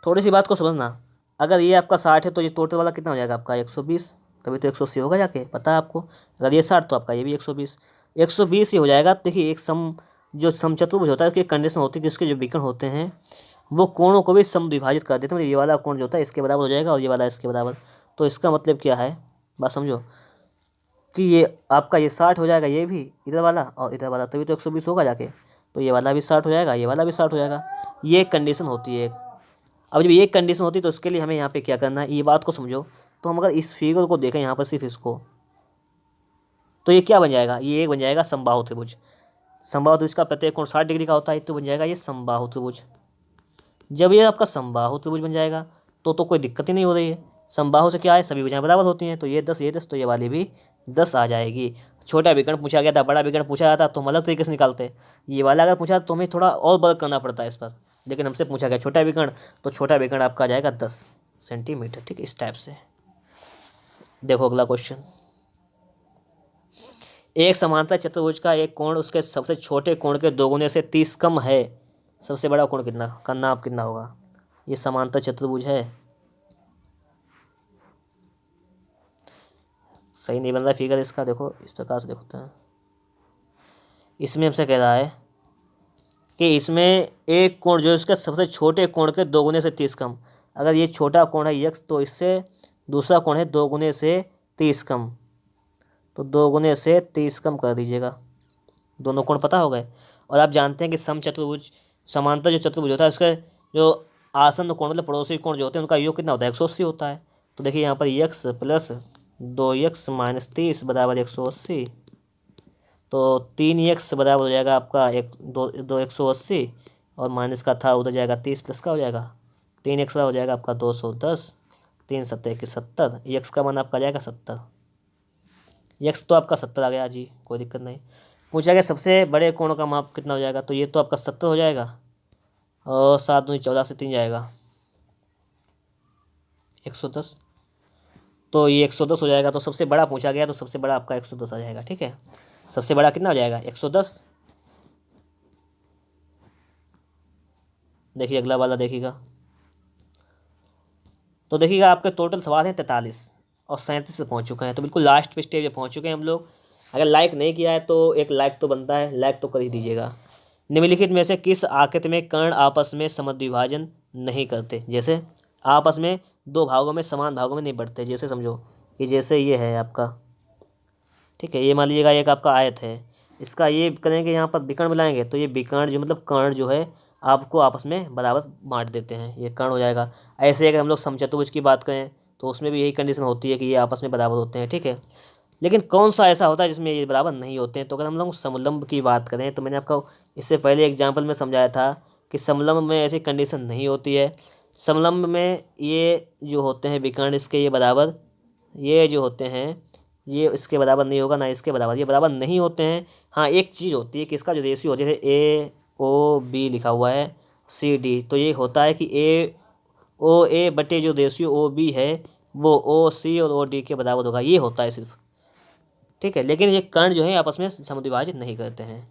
थोड़ी सी बात को समझना, अगर ये आपका 60 है तो ये टोटल वाला कितना हो जाएगा आपका 120, तभी तो 180 होगा जाके, पता है आपको। अगर ये 60 तो आपका ये भी 120 ही हो जाएगा। देखिए एक जो समचतुर्भुज होता है उसकी कंडीशन होती है कि उसके जो विकर्ण होते हैं वो कोणों को भी समद्विभाजित कर देते हैं। मतलब ये वाला कोण जो होता है इसके बराबर हो जाएगा और ये वाला इसके बराबर। तो इसका मतलब क्या है, बात समझो, कि ये आपका ये 60 हो जाएगा, ये भी इधर वाला और इधर वाला, तभी तो 120 होगा जाके। तो ये वाला भी 60 हो जाएगा, ये वाला भी 60 हो जाएगा। ये कंडीशन होती है। अब जब ये कंडीशन होती है तो उसके लिए हमें यहाँ पे क्या करना है, ये बात को समझो। तो हम अगर इस फिगर को देखें यहाँ पर सिर्फ इसको, तो ये क्या बन जाएगा, ये एक बन जाएगा समबाहु त्रिभुज। समबाहु त्रिभुज का प्रत्येक कोण 60 डिग्री का होता है, तो बन जाएगा ये समबाहु त्रिभुज। जब ये आपका समबाहु त्रिभुज बन जाएगा तो कोई दिक्कत ही नहीं हो रही है। समबाहु से क्या है, सभी भुजाएं बराबर होती हैं, तो ये 10 तो ये वाली भी 10 आ जाएगी। छोटा विकर्ण पूछा गया था, बड़ा विकर्ण पूछा जाता तो हम अलग तरीके से निकालते। ये वाला अगर पूछा तो हमें थोड़ा और वर्क करना पड़ता है इस पर, लेकिन हमसे पूछा गया छोटा विकर्ण, तो छोटा विकर्ण आपका आ जाएगा 10 सेंटीमीटर, ठीक है, इस टाइप से। देखो अगला क्वेश्चन, एक समांतर चतुर्भुज का एक कोण उसके सबसे छोटे कोण के दोगुने से 30 कम है, सबसे बड़ा कोण कितना का नाप कितना होगा। ये समांतर चतुर्भुज है, सही नहीं बन रहा फिगर इसका, देखो इस प्रकार से देखते हैं। इसमें हमसे कह रहा है कि इसमें एक कोण जो है उसके सबसे छोटे कोण के दोगुने से 30 कम। अगर ये छोटा कोण है यक्स, तो इससे दूसरा कोण है दोगुने से 30 कम, तो दोगुने से 30 कम कर दीजिएगा। दोनों कोण पता हो गए। और आप जानते हैं कि समचतुर्भुज, समांतर जो चतुर्भुज होता है उसका जो आसन्न कोण मतलब पड़ोसी कोण जो होते हैं उनका योग कितना होता है, 180 होता है। तो देखिए यहाँ पर यक्स प्लस 2x माइनस 30 बराबर 180, तो 3x बराबर हो जाएगा आपका 180, और माइनस का था उधर जाएगा 30 प्लस का हो जाएगा 3x का हो जाएगा आपका 210, 3 सत्तर की 70, x का मान आपका जाएगा 70। x तो आपका 70 आ गया जी, कोई दिक्कत नहीं। पूछा गया सबसे बड़े कोण का माप कितना हो जाएगा, तो ये तो आपका 70 हो जाएगा, और 7 दूनी 14 से 3 जाएगा 110, तो ये 110 हो जाएगा। तो सबसे बड़ा पूछा गया तो सबसे बड़ा आपका 110 आ जाएगा, ठीक है। सबसे बड़ा कितना हो जाएगा 110। देखिए अगला वाला देखिएगा, तो देखिएगा आपके टोटल सवाल हैं 43 और 37 पे पहुंच चुके हैं, तो बिल्कुल लास्ट पे स्टेज पे पहुंच चुके हैं हम लोग। अगर लाइक नहीं किया है तो एक लाइक तो बनता है, लाइक तो कर ही दीजिएगा। निम्नलिखित में से किस आकृति में कर्ण आपस में समद्विभाजन नहीं करते, जैसे आपस में दो भागों में समान भागों में नहीं बढ़ते। जैसे समझो कि जैसे ये है आपका, ठीक है, ये मान लीजिएगा एक आपका आयत है, इसका ये करेंगे यहाँ पर विकर्ण मिलाएंगे तो ये विकर्ण जो मतलब कर्ण जो है आपको आपस में बराबर बांट देते हैं, ये कर्ण हो जाएगा। ऐसे अगर हम लोग समचतुर्भुज की बात करें तो उसमें भी यही कंडीशन होती है कि ये आपस में बराबर होते हैं, ठीक है। लेकिन कौन सा ऐसा होता है जिसमें ये बराबर नहीं होते हैं, तो अगर हम लोग समलंब की बात करें तो मैंने आपको इससे पहले एग्जाम्पल में समझाया था कि समलंब में ऐसी कंडीशन नहीं होती है। समलंब में ये जो होते हैं विकर्ण इसके ये बराबर, ये जो होते हैं ये इसके बराबर नहीं होगा ना इसके बराबर, ये बराबर नहीं होते हैं। हाँ एक चीज़ होती है कि इसका जो रेशियो हो, जैसे AOB लिखा हुआ है CD, तो ये होता है कि AOA बटे जो रेशियो OB है वो OC और OD के बराबर होगा, ये होता है सिर्फ, ठीक है। लेकिन ये कर्ण जो है आपस में समद्विभाजित नहीं करते हैं।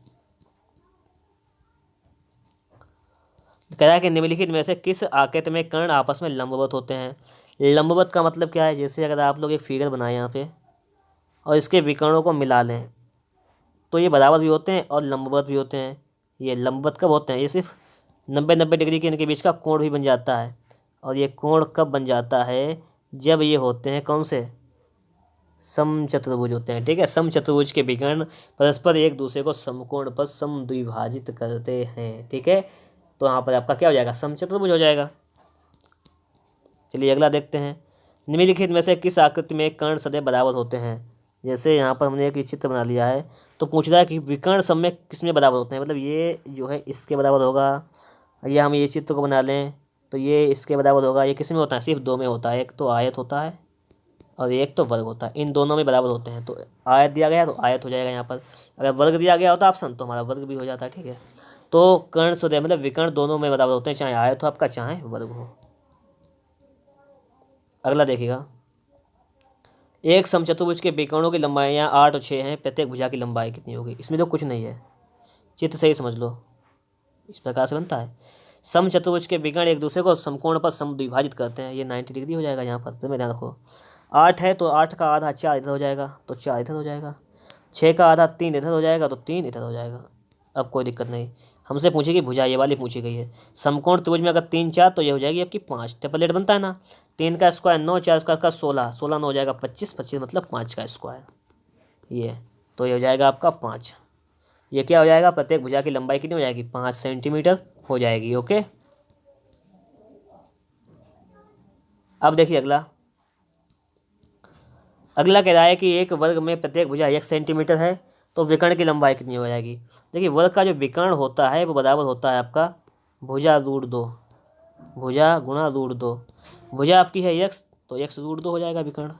कह रहा है कि निम्नलिखित में से किस आकृति में कर्ण आपस में लंबवत होते हैं। लंबवत का मतलब क्या है, जैसे अगर आप लोग एक फिगर बनाए यहाँ पे और इसके विकर्णों को मिला लें तो ये बराबर भी होते हैं और लंबवत भी होते हैं। ये लंबवत कब होते हैं, ये सिर्फ 90-90 डिग्री के इनके बीच का कोण भी बन जाता है। और ये कोण कब बन जाता है, जब ये होते हैं कौन से, समचतुर्भुज होते हैं। ठीक है, समचतुर्भुज के विकर्ण परस्पर एक दूसरे को समकोण पर समद्विभाजित करते हैं। ठीक है, तो यहाँ पर आपका क्या हो जाएगा, समचतुर्भुज हो जाएगा। चलिए अगला देखते हैं, निम्नलिखित में से किस आकृति में कर्ण सदैव बराबर होते हैं। जैसे यहाँ पर हमने एक चित्र बना लिया है, तो पूछ रहा है कि विकर्ण सब में किस में बराबर होते हैं, मतलब ये जो है इसके बराबर होगा, या हम ये चित्र को बना लें तो ये इसके बराबर होगा। ये किस में होता है, सिर्फ दो में होता है, एक तो आयत होता है और एक तो वर्ग होता है, इन दोनों में बराबर होते हैं। तो आयत दिया गया तो आयत हो जाएगा यहाँ पर, अगर वर्ग दिया गया होता ऑप्शन तो हमारा वर्ग भी हो जाता है। ठीक है, तो कर्ण सदैव मतलब विकर्ण दोनों में बराबर होते हैं, चाहे आयत हो आपका चाहे वर्ग हो। अगला देखिएगा, एक समचतुर्भुज के विकर्णों की लंबाइयाँ 8 और 6 हैं, प्रत्येक भुजा की लंबाई कितनी होगी। इसमें तो कुछ नहीं है, चित्र सही समझ लो, इस प्रकार से बनता है। समचतुर्भुज के विकर्ण एक दूसरे को समकोण पर समद्विभाजित करते हैं, ये 90 डिग्री हो जाएगा यहाँ पर, तो ध्यान रखो। 8 है तो 8 का आधा 4 इधर हो जाएगा, तो 4 इधर हो जाएगा। 6 का आधा 3 इधर हो जाएगा, तो 3 इधर हो जाएगा। अब कोई दिक्कत नहीं, हमसे पूछेगी भुजा, ये वाली पूछी गई है। समकोण त्रिभुज में अगर 3 4 तो ये हो जाएगी आपकी 5, ट्रिपलेट बनता है ना, 3 का स्क्वायर 9, 4 का 16, 16 9 हो जाएगा 25, 25 मतलब 5 का स्क्वायर, ये तो ये हो जाएगा आपका 5। ये क्या हो जाएगा, प्रत्येक भुजा की लंबाई कितनी हो जाएगी, 5 सेंटीमीटर हो जाएगी। ओके, अब देखिए अगला कह रहा है कि एक वर्ग में प्रत्येक भुजा 1 सेंटीमीटर है, तो विकर्ण की लंबाई कितनी हो जाएगी। देखिए वर्ग का जो विकर्ण होता है वो बराबर होता है आपका भुजा रूट 2, भुजा गुणा रूट 2। भुजा आपकी है x, तो x रूट 2 हो जाएगा विकर्ण।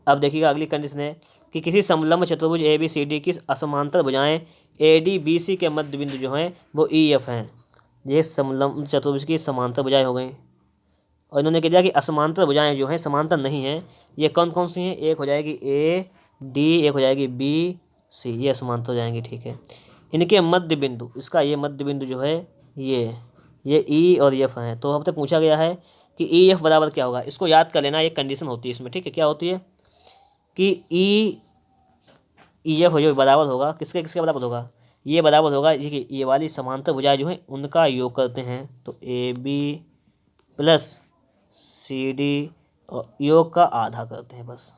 अब देखिएगा अगली कंडीशन है कि किसी समलंब चतुर्भुज ABCD की असमांतर भुजाएं ADBC के मध्य बिंदु जो हैं वो EF हैं। ये समलंब चतुर्भुज की समांतर भुजाएं हो गई, और इन्होंने कह दिया कि असमांतर भुजाएं जो हैं समांतर नहीं हैं। ये कौन कौन सी हैं, एक हो जाएगी AD, एक हो जाएगी BC, ये समांतर हो जाएंगी। ठीक है, इनके मध्य बिंदु, इसका ये मध्य बिंदु जो है ये E और F हैं। तो हमसे पूछा गया है कि EF बराबर क्या होगा, इसको याद कर लेना, एक कंडीशन होती है इसमें। ठीक है, क्या होती है कि EF जो बराबर होगा किसके किसके बराबर होगा, ये बराबर होगा ये वाली समांतर भुजाएं जो हैं उनका योग करते हैं, तो AB प्लस CD और योग का आधा करते हैं, बस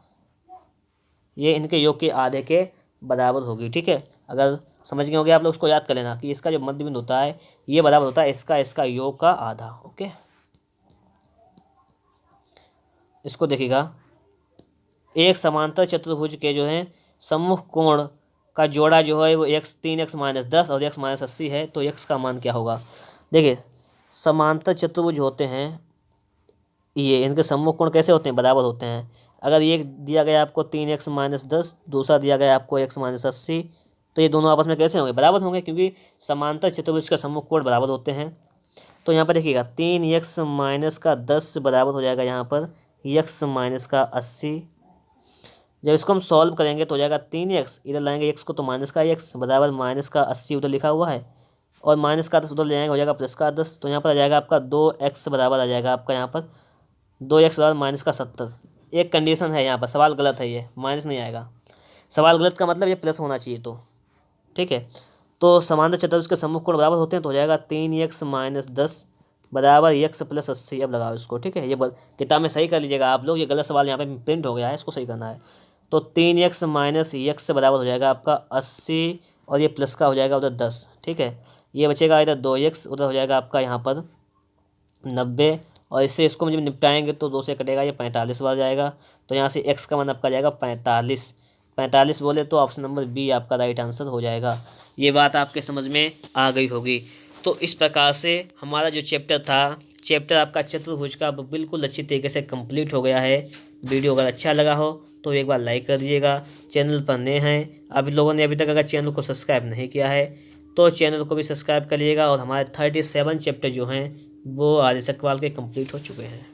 ये इनके योग के आधे के बराबर होगी। ठीक है, अगर समझ गए होंगे आप लोग, उसको याद कर लेना कि इसका जो मध्य बिंदु होता है ये बराबर होता है इसका योग का आधा। ओके, इसको देखिएगा, एक समांतर चतुर्भुज के जो है सम्मुख कोण का जोड़ा जो है वो 3x - 10 और x - 80 है, तो x का मान क्या होगा। देखिए समांतर चतुर्भुज होते हैं ये, इनके सम्मुख कोण कैसे होते हैं, बराबर होते हैं। अगर ये दिया गया आपको 3x - 10, दूसरा दिया गया आपको x - 80, तो ये दोनों आपस में कैसे होंगे, बराबर होंगे, क्योंकि समांतर चतुर्भुज का सम्मुख कोण बराबर होते हैं। तो यहाँ पर देखिएगा 3x - 10 बराबर हो जाएगा यहाँ पर x - 80। जब इसको हम सॉल्व करेंगे तो हो जाएगा 3x, इधर लाएंगे x को तो माइनस का x बराबर -80 उधर लिखा हुआ है, और माइनस का 10 उधर ले जाएंगे हो जाएगा प्लस का 10। तो यहाँ पर आ जाएगा आपका 2x बराबर आ जाएगा आपका यहाँ पर 2x बराबर -70। एक कंडीशन है यहाँ पर, सवाल गलत है, ये माइनस नहीं आएगा, सवाल गलत का मतलब ये प्लस होना चाहिए। तो ठीक है, तो समांतर चतुर्भुज के सम्मुख कोण बराबर होते हैं, तो हो जाएगा 3x - 10 बराबर x + 80। अब लगाओ इसको। ठीक है, ये किताब में सही कर लीजिएगा आप लोग, ये गलत सवाल यहाँ पे प्रिंट हो गया है, इसको सही करना है। तो 3x - x बराबर हो जाएगा आपका 80, और ये प्लस का हो जाएगा उधर 10। ठीक है, ये बचेगा इधर 2x, उधर हो जाएगा आपका यहाँ पर 90, और इससे इसको जब निपटाएंगे तो 2 से कटेगा, ये 45 बार जाएगा। तो यहाँ से x का मान आपका जाएगा 45 बोले तो ऑप्शन नंबर बी आपका राइट आंसर हो जाएगा। ये बात आपके समझ में आ गई होगी। तो इस प्रकार से हमारा जो चैप्टर आपका चतुर्भुज का बिल्कुल अच्छी तरीके से कंप्लीट हो गया है। वीडियो अगर अच्छा लगा हो तो एक बार लाइक कर दीजिएगा। चैनल पर नए हैं अभी लोगों ने अभी तक अगर चैनल को सब्सक्राइब नहीं किया है तो चैनल को भी सब्सक्राइब कर लीजिएगा। और हमारे 37 चैप्टर जो हैं वो आर्य सक्वाल के कंप्लीट हो चुके हैं।